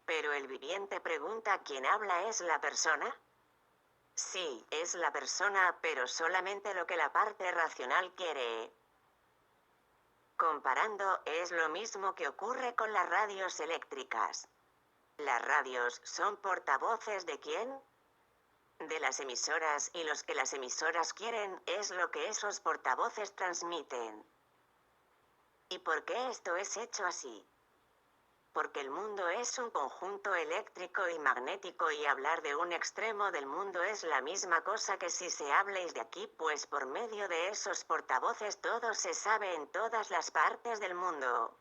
Pero el viviente pregunta: ¿quién habla es la persona? Sí, es la persona, pero solamente lo que la parte racional quiere. Comparando, es lo mismo que ocurre con las radios eléctricas. Las radios son portavoces ¿de quién? De las emisoras, y los que las emisoras quieren es lo que esos portavoces transmiten. ¿Y por qué esto es hecho así? Porque el mundo es un conjunto eléctrico y magnético y hablar de un extremo del mundo es la misma cosa que si se habléis de aquí, pues por medio de esos portavoces todo se sabe en todas las partes del mundo.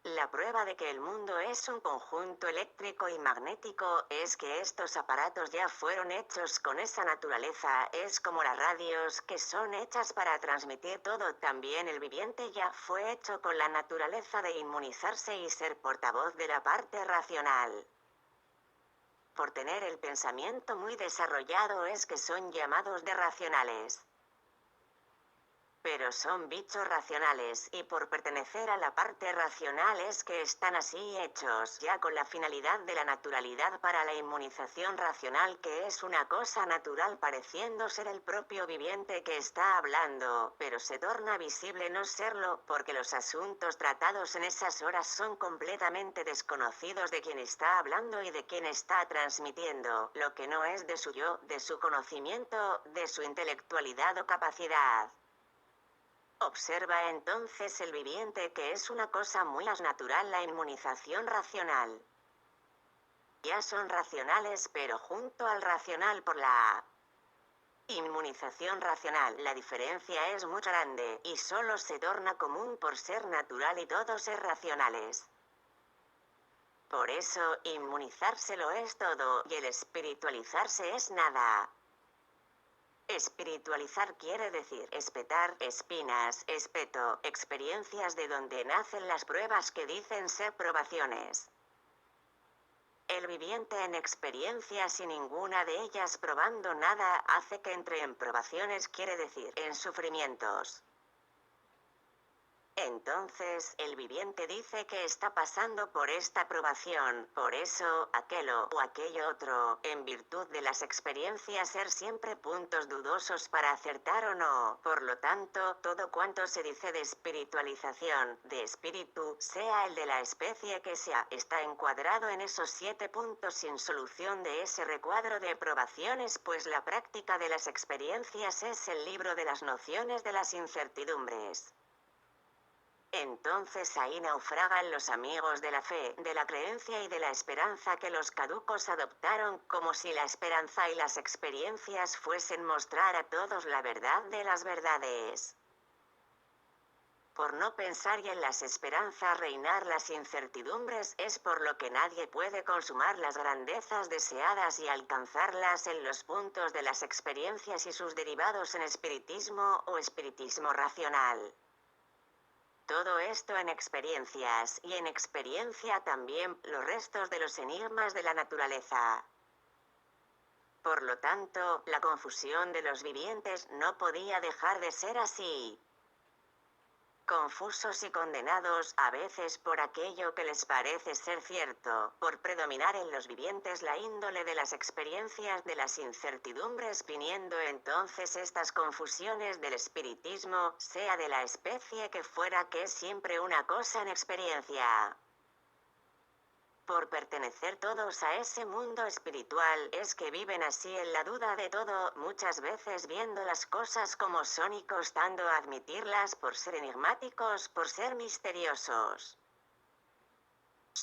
La prueba de que el mundo es un conjunto eléctrico y magnético es que estos aparatos ya fueron hechos con esa naturaleza, es como las radios que son hechas para transmitir todo, también el viviente ya fue hecho con la naturaleza de inmunizarse y ser portavoz de la parte racional. Por tener el pensamiento muy desarrollado es que son llamados de racionales. Pero son bichos racionales, y por pertenecer a la parte racional es que están así hechos, ya con la finalidad de la naturalidad para la inmunización racional, que es una cosa natural pareciendo ser el propio viviente que está hablando, pero se torna visible no serlo, porque los asuntos tratados en esas horas son completamente desconocidos de quien está hablando y de quien está transmitiendo, lo que no es de su yo, de su conocimiento, de su intelectualidad o capacidad. Observa entonces el viviente que es una cosa muy natural la inmunización racional. Ya son racionales, pero junto al racional por la inmunización racional la diferencia es muy grande, y solo se torna común por ser natural y todos ser racionales. Por eso, inmunizarse lo es todo, y el espiritualizarse es nada. Espiritualizar quiere decir espetar, espinas, espeto, experiencias de donde nacen las pruebas que dicen ser probaciones. El viviente en experiencias y ninguna de ellas probando nada hace que entre en probaciones, quiere decir en sufrimientos. Entonces, el viviente dice que está pasando por esta probación, por eso, aquello o aquello otro, en virtud de las experiencias ser siempre puntos dudosos para acertar o no. Por lo tanto, todo cuanto se dice de espiritualización, de espíritu, sea el de la especie que sea, está encuadrado en esos 7 puntos sin solución de ese recuadro de probaciones, pues la práctica de las experiencias es el libro de las nociones de las incertidumbres. Entonces ahí naufragan los amigos de la fe, de la creencia y de la esperanza que los caducos adoptaron, como si la esperanza y las experiencias fuesen mostrar a todos la verdad de las verdades. Por no pensar y en las esperanzas reinar las incertidumbres es por lo que nadie puede consumar las grandezas deseadas y alcanzarlas en los puntos de las experiencias y sus derivados en espiritismo o espiritismo racional. Todo esto en experiencias, y en experiencia también los restos de los enigmas de la naturaleza. Por lo tanto, la confusión de los vivientes no podía dejar de ser así. Confusos y condenados a veces por aquello que les parece ser cierto, por predominar en los vivientes la índole de las experiencias de las incertidumbres, viniendo entonces estas confusiones del espiritismo, sea de la especie que fuera, que es siempre una cosa en experiencia. Por pertenecer todos a ese mundo espiritual es que viven así en la duda de todo, muchas veces viendo las cosas como son y costando admitirlas por ser enigmáticos, por ser misteriosos.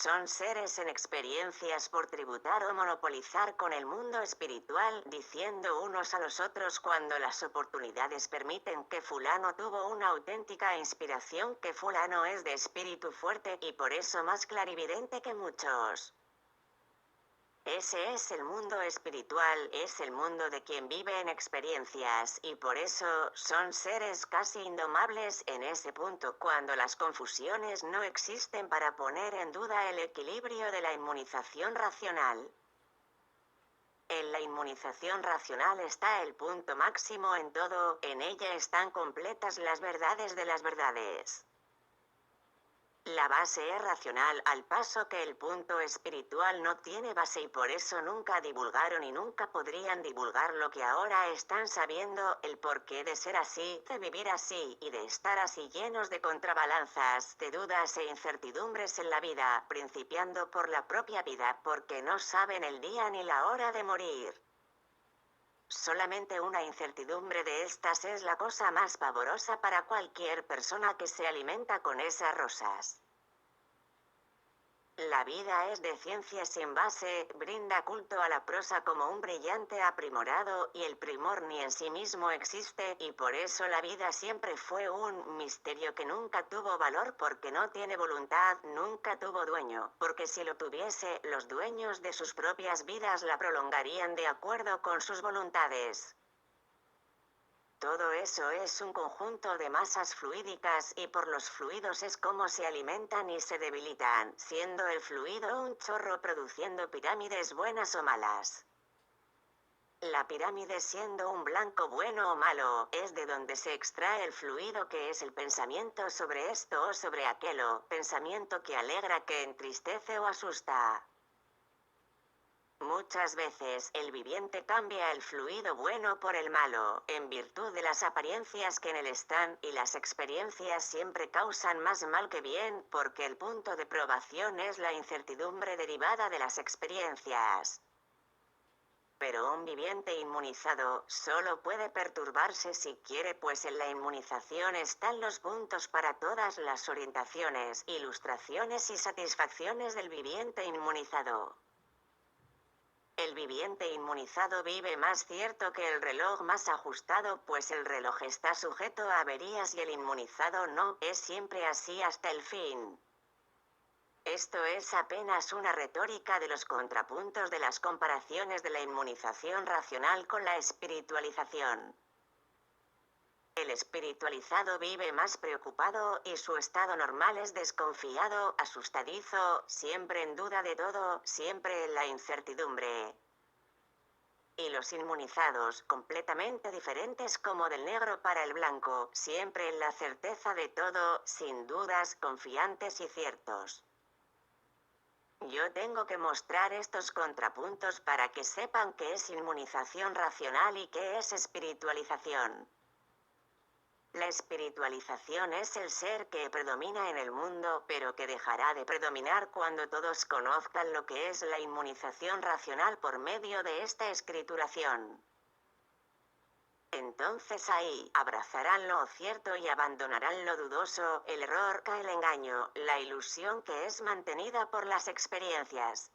Son seres en experiencias por tributar o monopolizar con el mundo espiritual, diciendo unos a los otros cuando las oportunidades permiten que fulano tuvo una auténtica inspiración, que fulano es de espíritu fuerte y por eso más clarividente que muchos. Ese es el mundo espiritual, es el mundo de quien vive en experiencias, y por eso son seres casi indomables en ese punto cuando las confusiones no existen para poner en duda el equilibrio de la inmunización racional. En la inmunización racional está el punto máximo en todo, en ella están completas las verdades de las verdades. La base es racional, al paso que el punto espiritual no tiene base y por eso nunca divulgaron y nunca podrían divulgar lo que ahora están sabiendo, el porqué de ser así, de vivir así y de estar así llenos de contrabalanzas, de dudas e incertidumbres en la vida, principiando por la propia vida porque no saben el día ni la hora de morir. Solamente una incertidumbre de estas es la cosa más pavorosa para cualquier persona que se alimenta con esas rosas. La vida es de ciencia sin base, brinda culto a la prosa como un brillante aprimorado, y el primor ni en sí mismo existe, y por eso la vida siempre fue un misterio que nunca tuvo valor porque no tiene voluntad, nunca tuvo dueño, porque si lo tuviese, los dueños de sus propias vidas la prolongarían de acuerdo con sus voluntades. Todo eso es un conjunto de masas fluídicas y por los fluidos es como se alimentan y se debilitan, siendo el fluido un chorro produciendo pirámides buenas o malas. La pirámide siendo un blanco bueno o malo, es de donde se extrae el fluido que es el pensamiento sobre esto o sobre aquello, pensamiento que alegra, que entristece o asusta. Muchas veces el viviente cambia el fluido bueno por el malo, en virtud de las apariencias que en él están, y las experiencias siempre causan más mal que bien, porque el punto de probación es la incertidumbre derivada de las experiencias. Pero un viviente inmunizado solo puede perturbarse si quiere, pues en la inmunización están los puntos para todas las orientaciones, ilustraciones y satisfacciones del viviente inmunizado. El viviente inmunizado vive más cierto que el reloj más ajustado, pues el reloj está sujeto a averías y el inmunizado no, es siempre así hasta el fin. Esto es apenas una retórica de los contrapuntos de las comparaciones de la inmunización racional con la espiritualización. El espiritualizado vive más preocupado y su estado normal es desconfiado, asustadizo, siempre en duda de todo, siempre en la incertidumbre. Y los inmunizados, completamente diferentes como del negro para el blanco, siempre en la certeza de todo, sin dudas, confiantes y ciertos. Yo tengo que mostrar estos contrapuntos para que sepan qué es inmunización racional y qué es espiritualización. La espiritualización es el ser que predomina en el mundo, pero que dejará de predominar cuando todos conozcan lo que es la inmunización racional por medio de esta escrituración. Entonces ahí abrazarán lo cierto y abandonarán lo dudoso, el error, el engaño, la ilusión que es mantenida por las experiencias.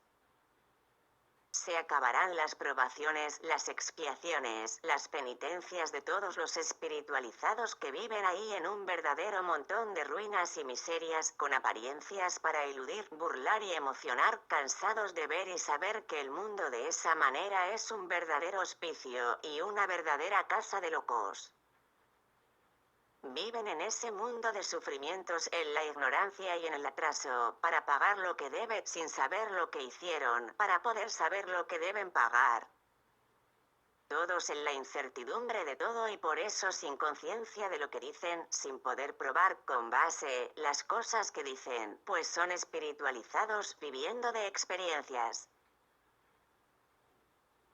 Se acabarán las probaciones, las expiaciones, las penitencias de todos los espiritualizados que viven ahí en un verdadero montón de ruinas y miserias, con apariencias para eludir, burlar y emocionar, cansados de ver y saber que el mundo de esa manera es un verdadero hospicio y una verdadera casa de locos. Viven en ese mundo de sufrimientos, en la ignorancia y en el atraso, para pagar lo que deben sin saber lo que hicieron, para poder saber lo que deben pagar. Todos en la incertidumbre de todo y por eso sin conciencia de lo que dicen, sin poder probar con base las cosas que dicen, pues son espiritualizados viviendo de experiencias.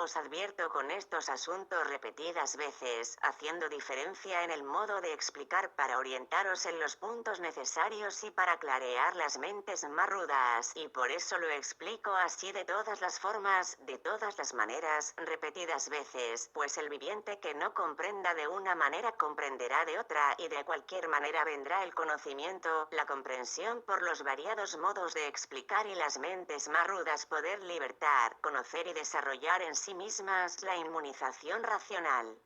Os advierto con estos asuntos repetidas veces, haciendo diferencia en el modo de explicar para orientaros en los puntos necesarios y para clarear las mentes más rudas, y por eso lo explico así de todas las formas, de todas las maneras, repetidas veces, pues el viviente que no comprenda de una manera comprenderá de otra, y de cualquier manera vendrá el conocimiento, la comprensión por los variados modos de explicar y las mentes más rudas poder libertar, conocer y desarrollar en sí mismas la inmunización racional.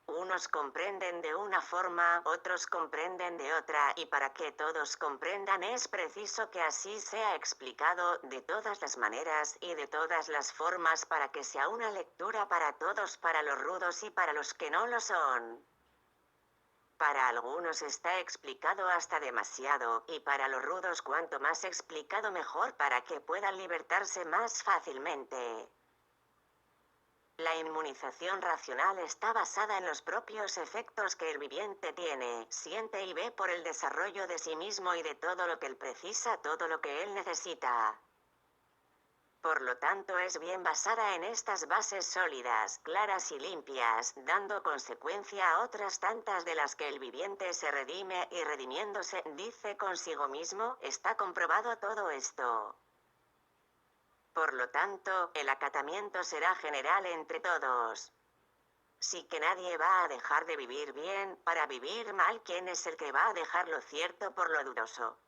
Unos comprenden de una forma, otros comprenden de otra, y para que todos comprendan es preciso que así sea explicado, de todas las maneras y de todas las formas para que sea una lectura para todos, para los rudos y para los que no lo son. Para algunos está explicado hasta demasiado, y para los rudos cuanto más explicado mejor para que puedan libertarse más fácilmente. La inmunización racional está basada en los propios efectos que el viviente tiene, siente y ve por el desarrollo de sí mismo y de todo lo que él precisa, todo lo que él necesita. Por lo tanto es bien basada en estas bases sólidas, claras y limpias, dando consecuencia a otras tantas de las que el viviente se redime y redimiéndose, dice consigo mismo, está comprobado todo esto. Por lo tanto, el acatamiento será general entre todos. Sí que nadie va a dejar de vivir bien, para vivir mal. ¿Quién es el que va a dejar lo cierto por lo dudoso?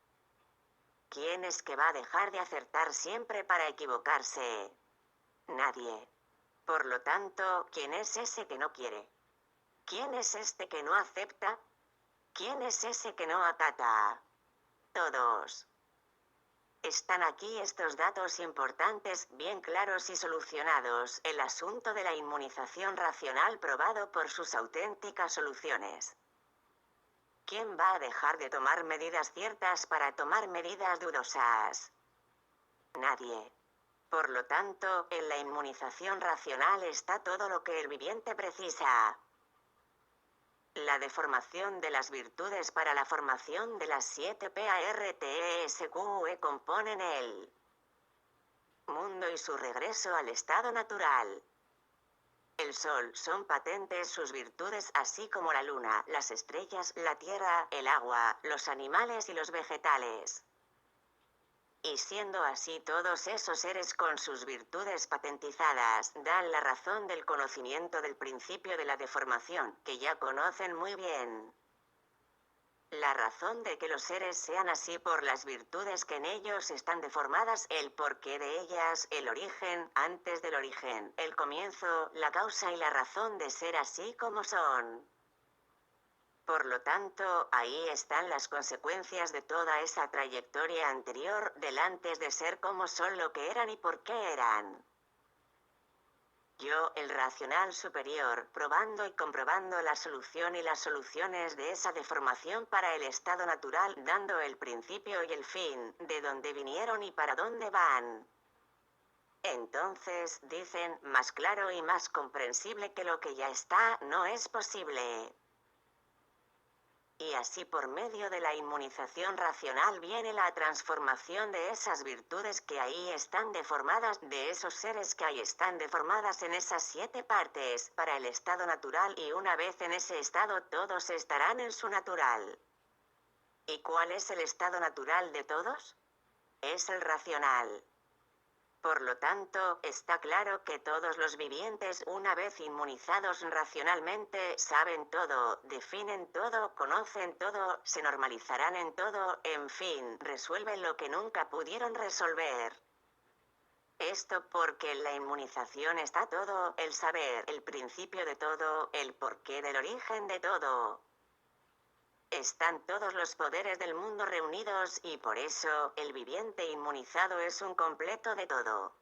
¿Quién es que va a dejar de acertar siempre para equivocarse? Nadie. Por lo tanto, ¿quién es ese que no quiere? ¿Quién es este que no acepta? ¿Quién es ese que no acata? Todos. Están aquí estos datos importantes, bien claros y solucionados, el asunto de la inmunización racional probado por sus auténticas soluciones. ¿Quién va a dejar de tomar medidas ciertas para tomar medidas dudosas? Nadie. Por lo tanto, en la inmunización racional está todo lo que el viviente precisa. La deformación de las virtudes para la formación de las 7 PARTESQE componen el mundo y su regreso al estado natural. El sol son patentes sus virtudes, así como la luna, las estrellas, la tierra, el agua, los animales y los vegetales. Y siendo así todos esos seres con sus virtudes patentizadas, dan la razón del conocimiento del principio de la deformación, que ya conocen muy bien. La razón de que los seres sean así por las virtudes que en ellos están deformadas, el porqué de ellas, el origen, antes del origen, el comienzo, la causa y la razón de ser así como son. Por lo tanto, ahí están las consecuencias de toda esa trayectoria anterior, del antes de ser como son, lo que eran y por qué eran. Yo, el racional superior, probando y comprobando la solución y las soluciones de esa deformación para el estado natural, dando el principio y el fin, de dónde vinieron y para dónde van. Entonces, dicen, más claro y más comprensible que lo que ya está, no es posible. Y así por medio de la inmunización racional viene la transformación de esas virtudes que ahí están deformadas, de esos seres que ahí están deformadas en esas 7 partes, para el estado natural, y una vez en ese estado todos estarán en su natural. ¿Y cuál es el estado natural de todos? Es el racional. Por lo tanto, está claro que todos los vivientes, una vez inmunizados racionalmente, saben todo, definen todo, conocen todo, se normalizarán en todo, en fin, resuelven lo que nunca pudieron resolver. Esto porque en la inmunización está todo, el saber, el principio de todo, el porqué del origen de todo. Están todos los poderes del mundo reunidos, y por eso, el viviente inmunizado es un completo de todo.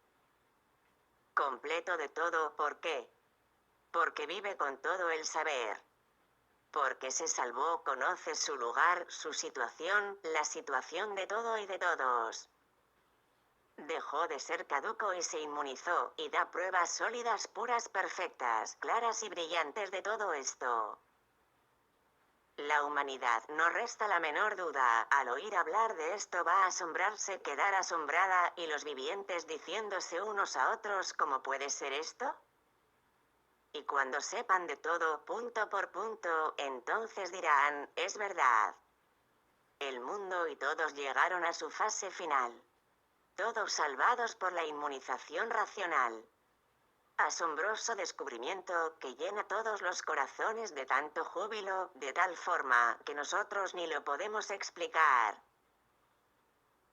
Completo de todo, ¿por qué? Porque vive con todo el saber. Porque se salvó, conoce su lugar, su situación, la situación de todo y de todos. Dejó de ser caduco y se inmunizó, y da pruebas sólidas, puras, perfectas, claras y brillantes de todo esto. La humanidad no resta la menor duda, al oír hablar de esto va a asombrarse, quedar asombrada, y los vivientes diciéndose unos a otros ¿cómo puede ser esto? Y cuando sepan de todo, punto por punto, entonces dirán, es verdad. El mundo y todos llegaron a su fase final. Todos salvados por la inmunización racional. Asombroso descubrimiento que llena todos los corazones de tanto júbilo, de tal forma que nosotros ni lo podemos explicar.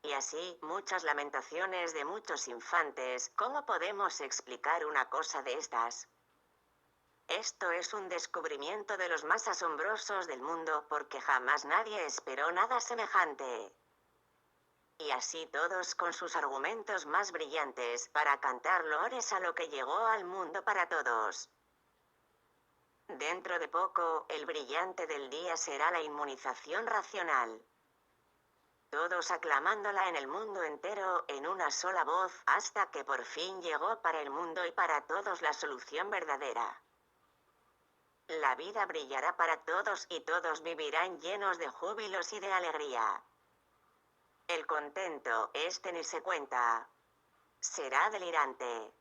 Y así, muchas lamentaciones de muchos infantes, ¿cómo podemos explicar una cosa de estas? Esto es un descubrimiento de los más asombrosos del mundo porque jamás nadie esperó nada semejante. Y así todos con sus argumentos más brillantes para cantar loores a lo que llegó al mundo para todos. Dentro de poco, el brillante del día será la inmunización racional. Todos aclamándola en el mundo entero en una sola voz, hasta que por fin llegó para el mundo y para todos la solución verdadera. La vida brillará para todos y todos vivirán llenos de júbilos y de alegría. El contento, ni se cuenta. Será delirante.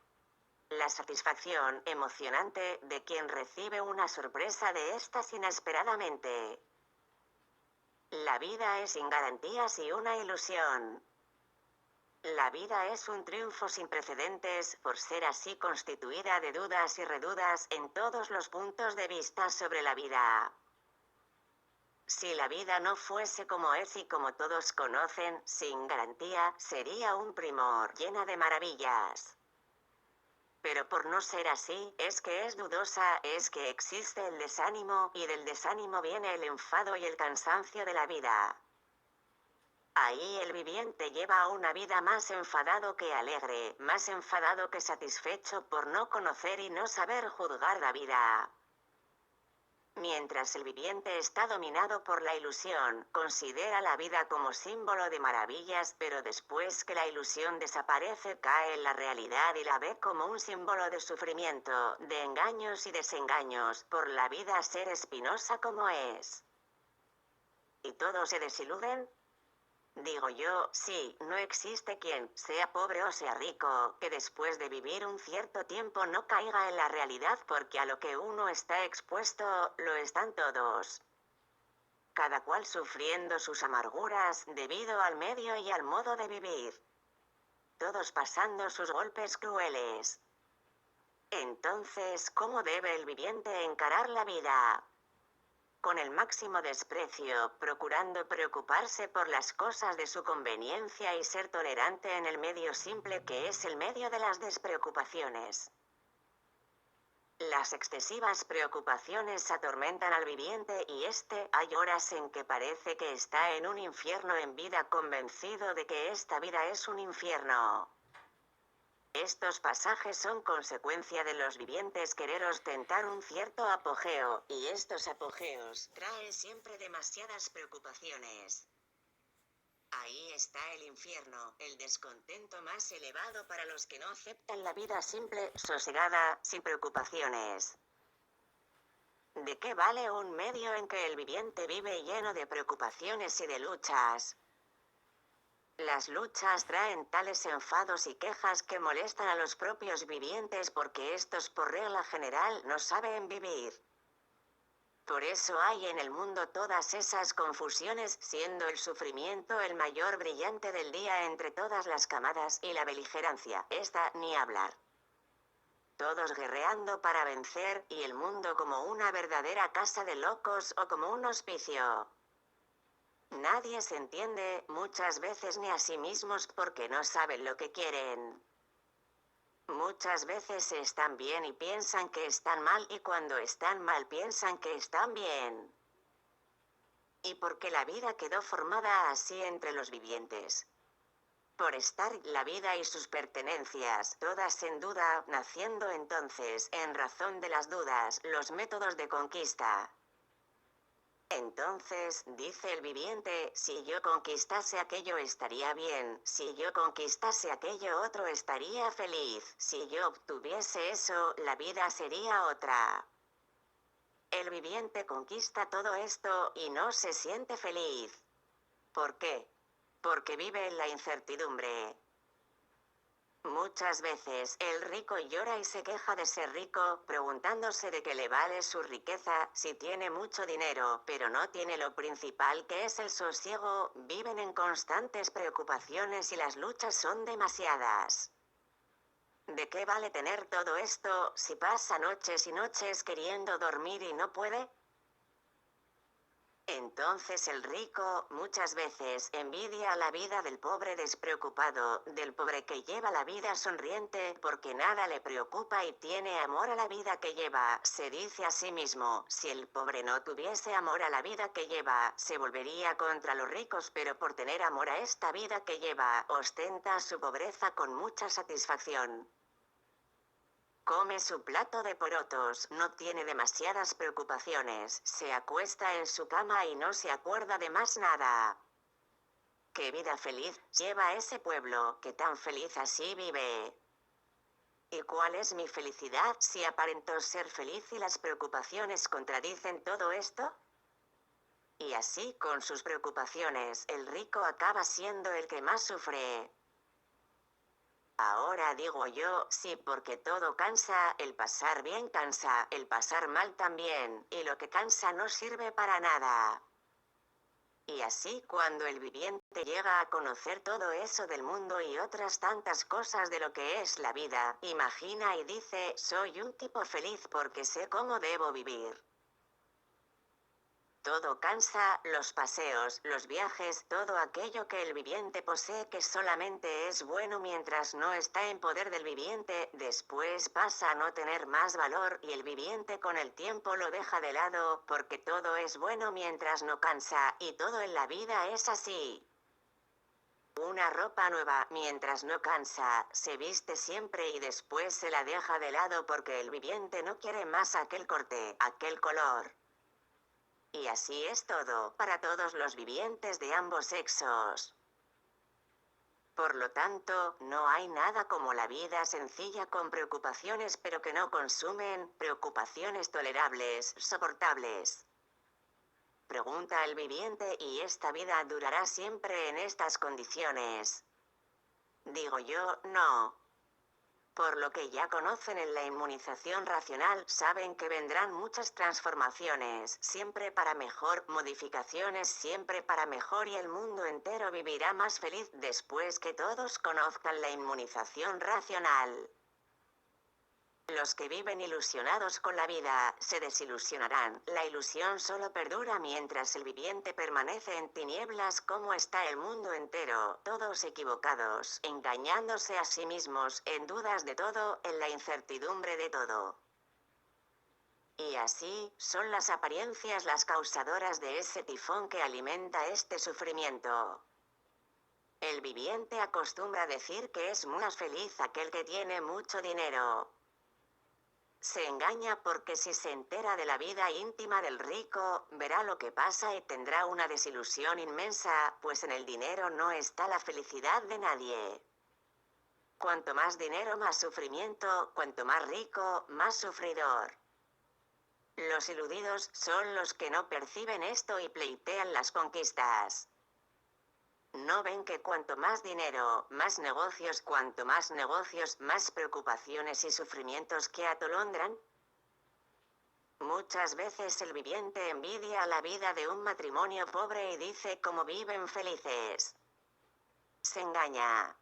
La satisfacción emocionante de quien recibe una sorpresa de estas inesperadamente. La vida es sin garantías y una ilusión. La vida es un triunfo sin precedentes por ser así constituida de dudas y redudas en todos los puntos de vista sobre la vida. Si la vida no fuese como es y como todos conocen, sin garantía, sería un primor llena de maravillas. Pero por no ser así, es que es dudosa, es que existe el desánimo, y del desánimo viene el enfado y el cansancio de la vida. Ahí el viviente lleva una vida más enfadado que alegre, más enfadado que satisfecho por no conocer y no saber juzgar la vida. Mientras el viviente está dominado por la ilusión, considera la vida como símbolo de maravillas, pero después que la ilusión desaparece cae en la realidad y la ve como un símbolo de sufrimiento, de engaños y desengaños, por la vida ser espinosa como es. ¿Y todos se desiluden? Digo yo, sí, no existe quien, sea pobre o sea rico, que después de vivir un cierto tiempo no caiga en la realidad porque a lo que uno está expuesto, lo están todos. Cada cual sufriendo sus amarguras debido al medio y al modo de vivir. Todos pasando sus golpes crueles. Entonces, ¿cómo debe el viviente encarar la vida? Con el máximo desprecio, procurando preocuparse por las cosas de su conveniencia y ser tolerante en el medio simple que es el medio de las despreocupaciones. Las excesivas preocupaciones atormentan al viviente y hay horas en que parece que está en un infierno en vida convencido de que esta vida es un infierno. Estos pasajes son consecuencia de los vivientes querer ostentar un cierto apogeo, y estos apogeos traen siempre demasiadas preocupaciones. Ahí está el infierno, el descontento más elevado para los que no aceptan la vida simple, sosegada, sin preocupaciones. ¿De qué vale un medio en que el viviente vive lleno de preocupaciones y de luchas? Las luchas traen tales enfados y quejas que molestan a los propios vivientes porque estos por regla general no saben vivir. Por eso hay en el mundo todas esas confusiones, siendo el sufrimiento el mayor brillante del día entre todas las camadas y la beligerancia, ni hablar. Todos guerreando para vencer y el mundo como una verdadera casa de locos o como un hospicio. Nadie se entiende, muchas veces ni a sí mismos porque no saben lo que quieren. Muchas veces están bien y piensan que están mal y cuando están mal piensan que están bien. Y porque la vida quedó formada así entre los vivientes. Por estar la vida y sus pertenencias, todas en duda, naciendo entonces, en razón de las dudas, los métodos de conquista. Entonces, dice el viviente, si yo conquistase aquello estaría bien, si yo conquistase aquello otro estaría feliz, si yo obtuviese eso, la vida sería otra. El viviente conquista todo esto y no se siente feliz. ¿Por qué? Porque vive en la incertidumbre. Muchas veces el rico llora y se queja de ser rico, preguntándose de qué le vale su riqueza, si tiene mucho dinero, pero no tiene lo principal que es el sosiego, viven en constantes preocupaciones y las luchas son demasiadas. ¿De qué vale tener todo esto si pasa noches y noches queriendo dormir y no puede? Entonces el rico, muchas veces, envidia la vida del pobre despreocupado, del pobre que lleva la vida sonriente porque nada le preocupa y tiene amor a la vida que lleva. Se dice a sí mismo, si el pobre no tuviese amor a la vida que lleva, se volvería contra los ricos, pero por tener amor a esta vida que lleva, ostenta su pobreza con mucha satisfacción. Come su plato de porotos, no tiene demasiadas preocupaciones, se acuesta en su cama y no se acuerda de más nada. ¡Qué vida feliz lleva ese pueblo, que tan feliz así vive! ¿Y cuál es mi felicidad si aparento ser feliz y las preocupaciones contradicen todo esto? Y así, con sus preocupaciones, el rico acaba siendo el que más sufre. Ahora digo yo, sí, porque todo cansa, el pasar bien cansa, el pasar mal también, y lo que cansa no sirve para nada. Y así cuando el viviente llega a conocer todo eso del mundo y otras tantas cosas de lo que es la vida, imagina y dice, soy un tipo feliz porque sé cómo debo vivir. Todo cansa, los paseos, los viajes, todo aquello que el viviente posee que solamente es bueno mientras no está en poder del viviente, después pasa a no tener más valor y el viviente con el tiempo lo deja de lado, porque todo es bueno mientras no cansa, y todo en la vida es así. Una ropa nueva, mientras no cansa, se viste siempre y después se la deja de lado porque el viviente no quiere más aquel corte, aquel color. Y así es todo, para todos los vivientes de ambos sexos. Por lo tanto, no hay nada como la vida sencilla con preocupaciones pero que no consumen, preocupaciones tolerables, soportables. Pregunta el viviente, ¿y esta vida durará siempre en estas condiciones? Digo yo, no. Por lo que ya conocen en la inmunización racional, saben que vendrán muchas transformaciones, siempre para mejor, modificaciones siempre para mejor y el mundo entero vivirá más feliz después que todos conozcan la inmunización racional. Los que viven ilusionados con la vida, se desilusionarán. La ilusión solo perdura mientras el viviente permanece en tinieblas como está el mundo entero, todos equivocados, engañándose a sí mismos, en dudas de todo, en la incertidumbre de todo. Y así, son las apariencias las causadoras de ese tifón que alimenta este sufrimiento. El viviente acostumbra a decir que es más feliz aquel que tiene mucho dinero. Se engaña porque si se entera de la vida íntima del rico, verá lo que pasa y tendrá una desilusión inmensa, pues en el dinero no está la felicidad de nadie. Cuanto más dinero, más sufrimiento, cuanto más rico, más sufridor. Los iludidos son los que no perciben esto y pleitean las conquistas. ¿No ven que cuanto más dinero, más negocios, cuanto más negocios, más preocupaciones y sufrimientos que atolondran? Muchas veces el viviente envidia la vida de un matrimonio pobre y dice cómo viven felices. Se engaña.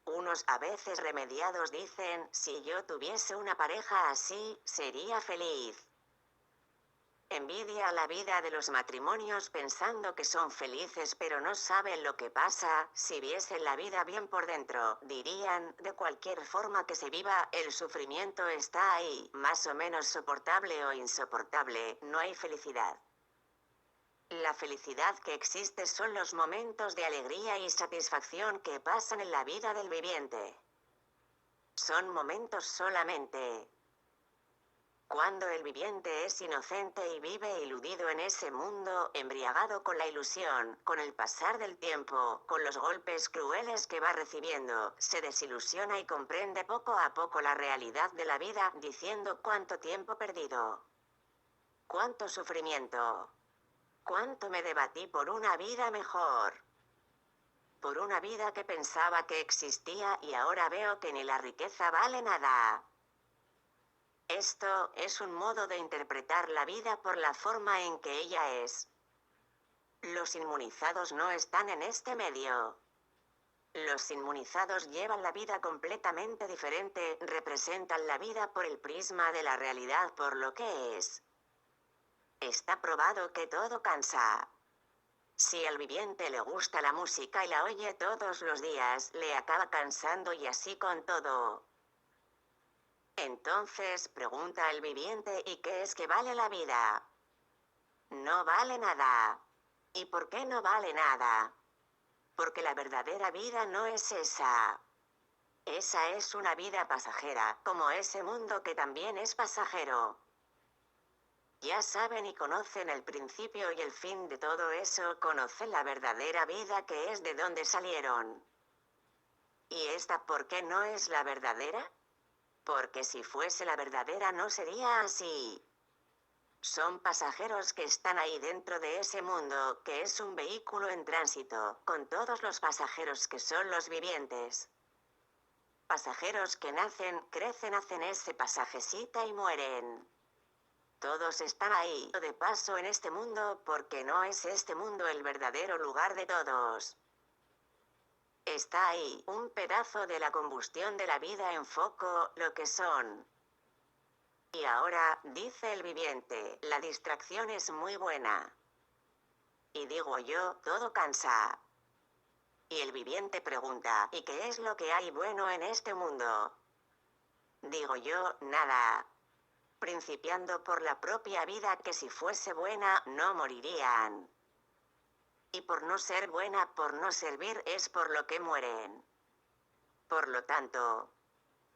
Unos a veces remediados dicen, si yo tuviese una pareja así, sería feliz. Envidia la vida de los matrimonios pensando que son felices pero no saben lo que pasa, si viesen la vida bien por dentro, dirían, de cualquier forma que se viva, el sufrimiento está ahí, más o menos soportable o insoportable, no hay felicidad. La felicidad que existe son los momentos de alegría y satisfacción que pasan en la vida del viviente. Son momentos solamente. Cuando el viviente es inocente y vive iludido en ese mundo, embriagado con la ilusión, con el pasar del tiempo, con los golpes crueles que va recibiendo, se desilusiona y comprende poco a poco la realidad de la vida, diciendo cuánto tiempo perdido. ¿Cuánto sufrimiento? ¿Cuánto me debatí por una vida mejor? Por una vida que pensaba que existía y ahora veo que ni la riqueza vale nada. Esto es un modo de interpretar la vida por la forma en que ella es. Los inmunizados no están en este medio. Los inmunizados llevan la vida completamente diferente, representan la vida por el prisma de la realidad por lo que es. Está probado que todo cansa. Si al viviente le gusta la música y la oye todos los días, le acaba cansando y así con todo. Entonces pregunta el viviente, ¿y qué es que vale la vida? No vale nada. ¿Y por qué no vale nada? Porque la verdadera vida no es esa. Esa es una vida pasajera, como ese mundo que también es pasajero. Ya saben y conocen el principio y el fin de todo eso, conocen la verdadera vida que es de donde salieron. ¿Y esta por qué no es la verdadera? Porque si fuese la verdadera no sería así. Son pasajeros que están ahí dentro de ese mundo, que es un vehículo en tránsito, con todos los pasajeros que son los vivientes. Pasajeros que nacen, crecen, hacen ese pasajecita y mueren. Todos están ahí, de paso en este mundo, porque no es este mundo el verdadero lugar de todos. Está ahí, un pedazo de la combustión de la vida en foco, lo que son. Y ahora, dice el viviente, la distracción es muy buena. Y digo yo, todo cansa. Y el viviente pregunta, ¿y qué es lo que hay bueno en este mundo? Digo yo, nada. Principiando por la propia vida que si fuese buena, no morirían. Y por no ser buena, por no servir, es por lo que mueren. Por lo tanto,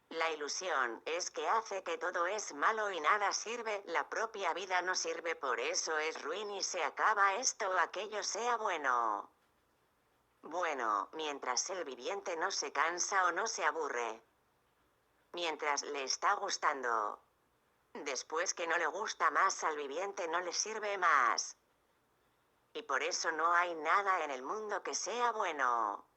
la ilusión es que hace que todo es malo y nada sirve, la propia vida no sirve, por eso es ruin y se acaba esto o aquello sea bueno. Bueno, mientras el viviente no se cansa o no se aburre. Mientras le está gustando. Después que no le gusta más al viviente no le sirve más. Y por eso no hay nada en el mundo que sea bueno.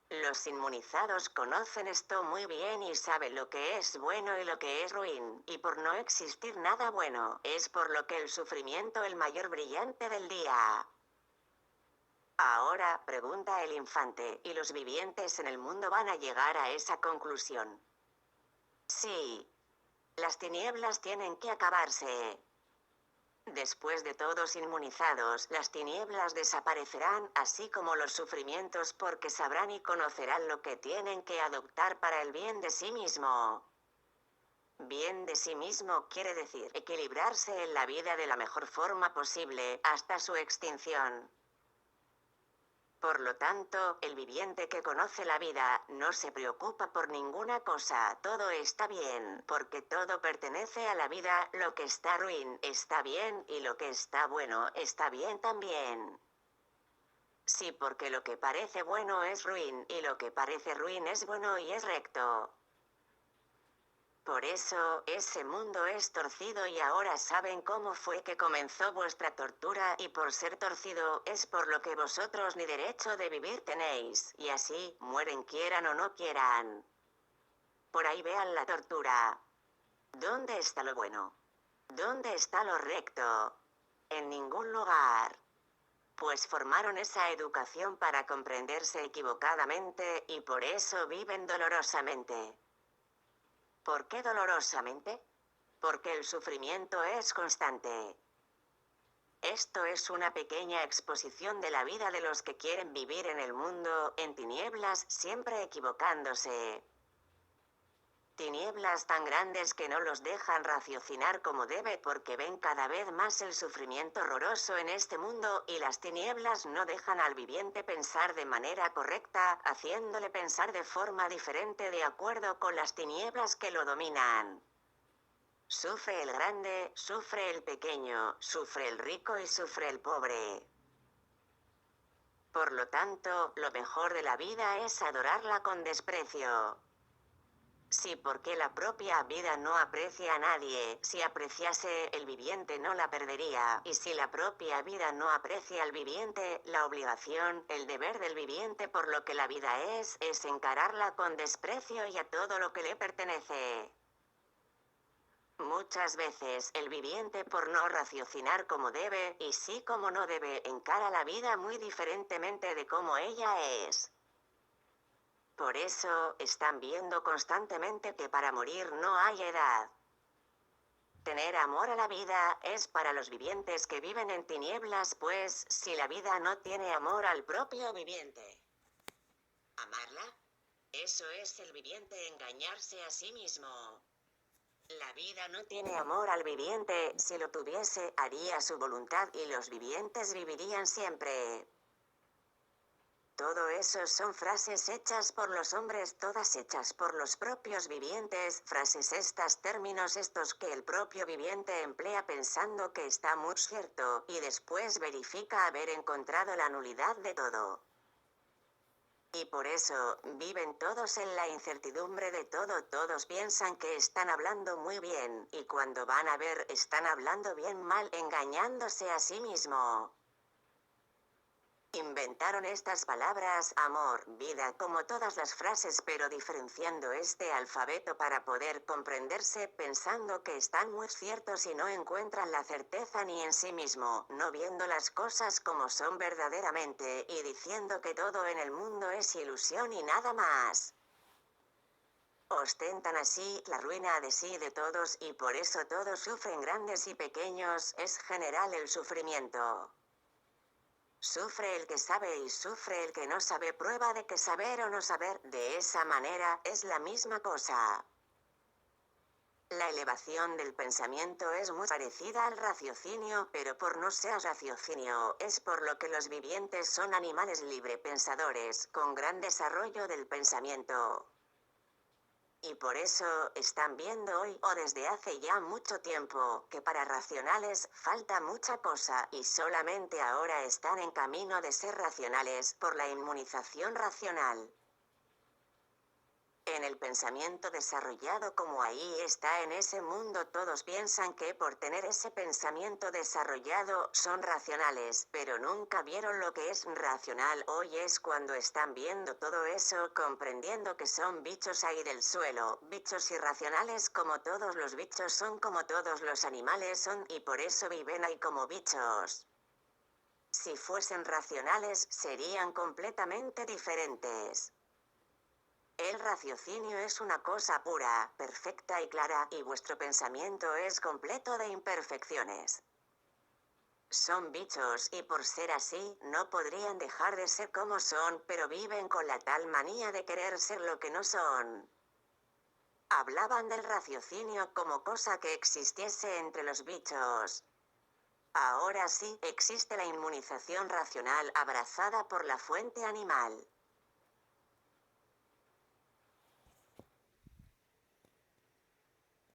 Los inmunizados conocen esto muy bien y saben lo que es bueno y lo que es ruin, y por no existir nada bueno, es por lo que el sufrimiento el mayor brillante del día. Ahora, pregunta el infante, ¿y los vivientes en el mundo van a llegar a esa conclusión? Sí. Las tinieblas tienen que acabarse. Después de todos inmunizados, las tinieblas desaparecerán, así como los sufrimientos, porque sabrán y conocerán lo que tienen que adoptar para el bien de sí mismo. Bien de sí mismo quiere decir equilibrarse en la vida de la mejor forma posible, hasta su extinción. Por lo tanto, el viviente que conoce la vida, no se preocupa por ninguna cosa, todo está bien, porque todo pertenece a la vida, lo que está ruin, está bien, y lo que está bueno, está bien también. Sí, porque lo que parece bueno es ruin, y lo que parece ruin es bueno y es recto. Por eso, ese mundo es torcido y ahora saben cómo fue que comenzó vuestra tortura y por ser torcido, es por lo que vosotros ni derecho de vivir tenéis, y así, mueren quieran o no quieran. Por ahí vean la tortura. ¿Dónde está lo bueno? ¿Dónde está lo recto? En ningún lugar. Pues formaron esa educación para comprenderse equivocadamente y por eso viven dolorosamente. ¿Por qué dolorosamente? Porque el sufrimiento es constante. Esto es una pequeña exposición de la vida de los que quieren vivir en el mundo, en tinieblas, siempre equivocándose. Tinieblas tan grandes que no los dejan raciocinar como debe porque ven cada vez más el sufrimiento horroroso en este mundo y las tinieblas no dejan al viviente pensar de manera correcta, haciéndole pensar de forma diferente de acuerdo con las tinieblas que lo dominan. Sufre el grande, sufre el pequeño, sufre el rico y sufre el pobre. Por lo tanto, lo mejor de la vida es adorarla con desprecio. Si porque la propia vida no aprecia a nadie, si apreciase el viviente no la perdería, y si la propia vida no aprecia al viviente, la obligación, el deber del viviente por lo que la vida es encararla con desprecio y a todo lo que le pertenece. Muchas veces el viviente por no raciocinar como debe, y sí como no debe, encara la vida muy diferentemente de como ella es. Por eso, están viendo constantemente que para morir no hay edad. Tener amor a la vida es para los vivientes que viven en tinieblas, pues, si la vida no tiene amor al propio viviente. ¿Amarla? Eso es el viviente engañarse a sí mismo. La vida no tiene amor al viviente, si lo tuviese, haría su voluntad y los vivientes vivirían siempre. Todo eso son frases hechas por los hombres, todas hechas por los propios vivientes, frases estas, términos estos que el propio viviente emplea pensando que está muy cierto, y después verifica haber encontrado la nulidad de todo. Y por eso, viven todos en la incertidumbre de todo, todos piensan que están hablando muy bien, y cuando van a ver, están hablando bien mal, engañándose a sí mismo. Inventaron estas palabras, amor, vida, como todas las frases, pero diferenciando este alfabeto para poder comprenderse, pensando que están muy ciertos y no encuentran la certeza ni en sí mismo, no viendo las cosas como son verdaderamente, y diciendo que todo en el mundo es ilusión y nada más. Ostentan así la ruina de sí de todos, y por eso todos sufren, grandes y pequeños, es general el sufrimiento. Sufre el que sabe y sufre el que no sabe, prueba de que saber o no saber, de esa manera, es la misma cosa. La elevación del pensamiento es muy parecida al raciocinio, pero por no ser raciocinio, es por lo que los vivientes son animales librepensadores, con gran desarrollo del pensamiento. Y por eso, están viendo hoy, o desde hace ya mucho tiempo, que para racionales, falta mucha cosa, y solamente ahora están en camino de ser racionales, por la inmunización racional. En el pensamiento desarrollado como ahí está en ese mundo, todos piensan que por tener ese pensamiento desarrollado son racionales, pero nunca vieron lo que es racional. Hoy es cuando están viendo todo eso, comprendiendo que son bichos ahí del suelo, bichos irracionales como todos los bichos son, como todos los animales son, y por eso viven ahí como bichos. Si fuesen racionales, serían completamente diferentes. El raciocinio es una cosa pura, perfecta y clara, y vuestro pensamiento es completo de imperfecciones. Son bichos, y por ser así, no podrían dejar de ser como son, pero viven con la tal manía de querer ser lo que no son. Hablaban del raciocinio como cosa que existiese entre los bichos. Ahora sí, existe la inmunización racional abrazada por la fuente animal.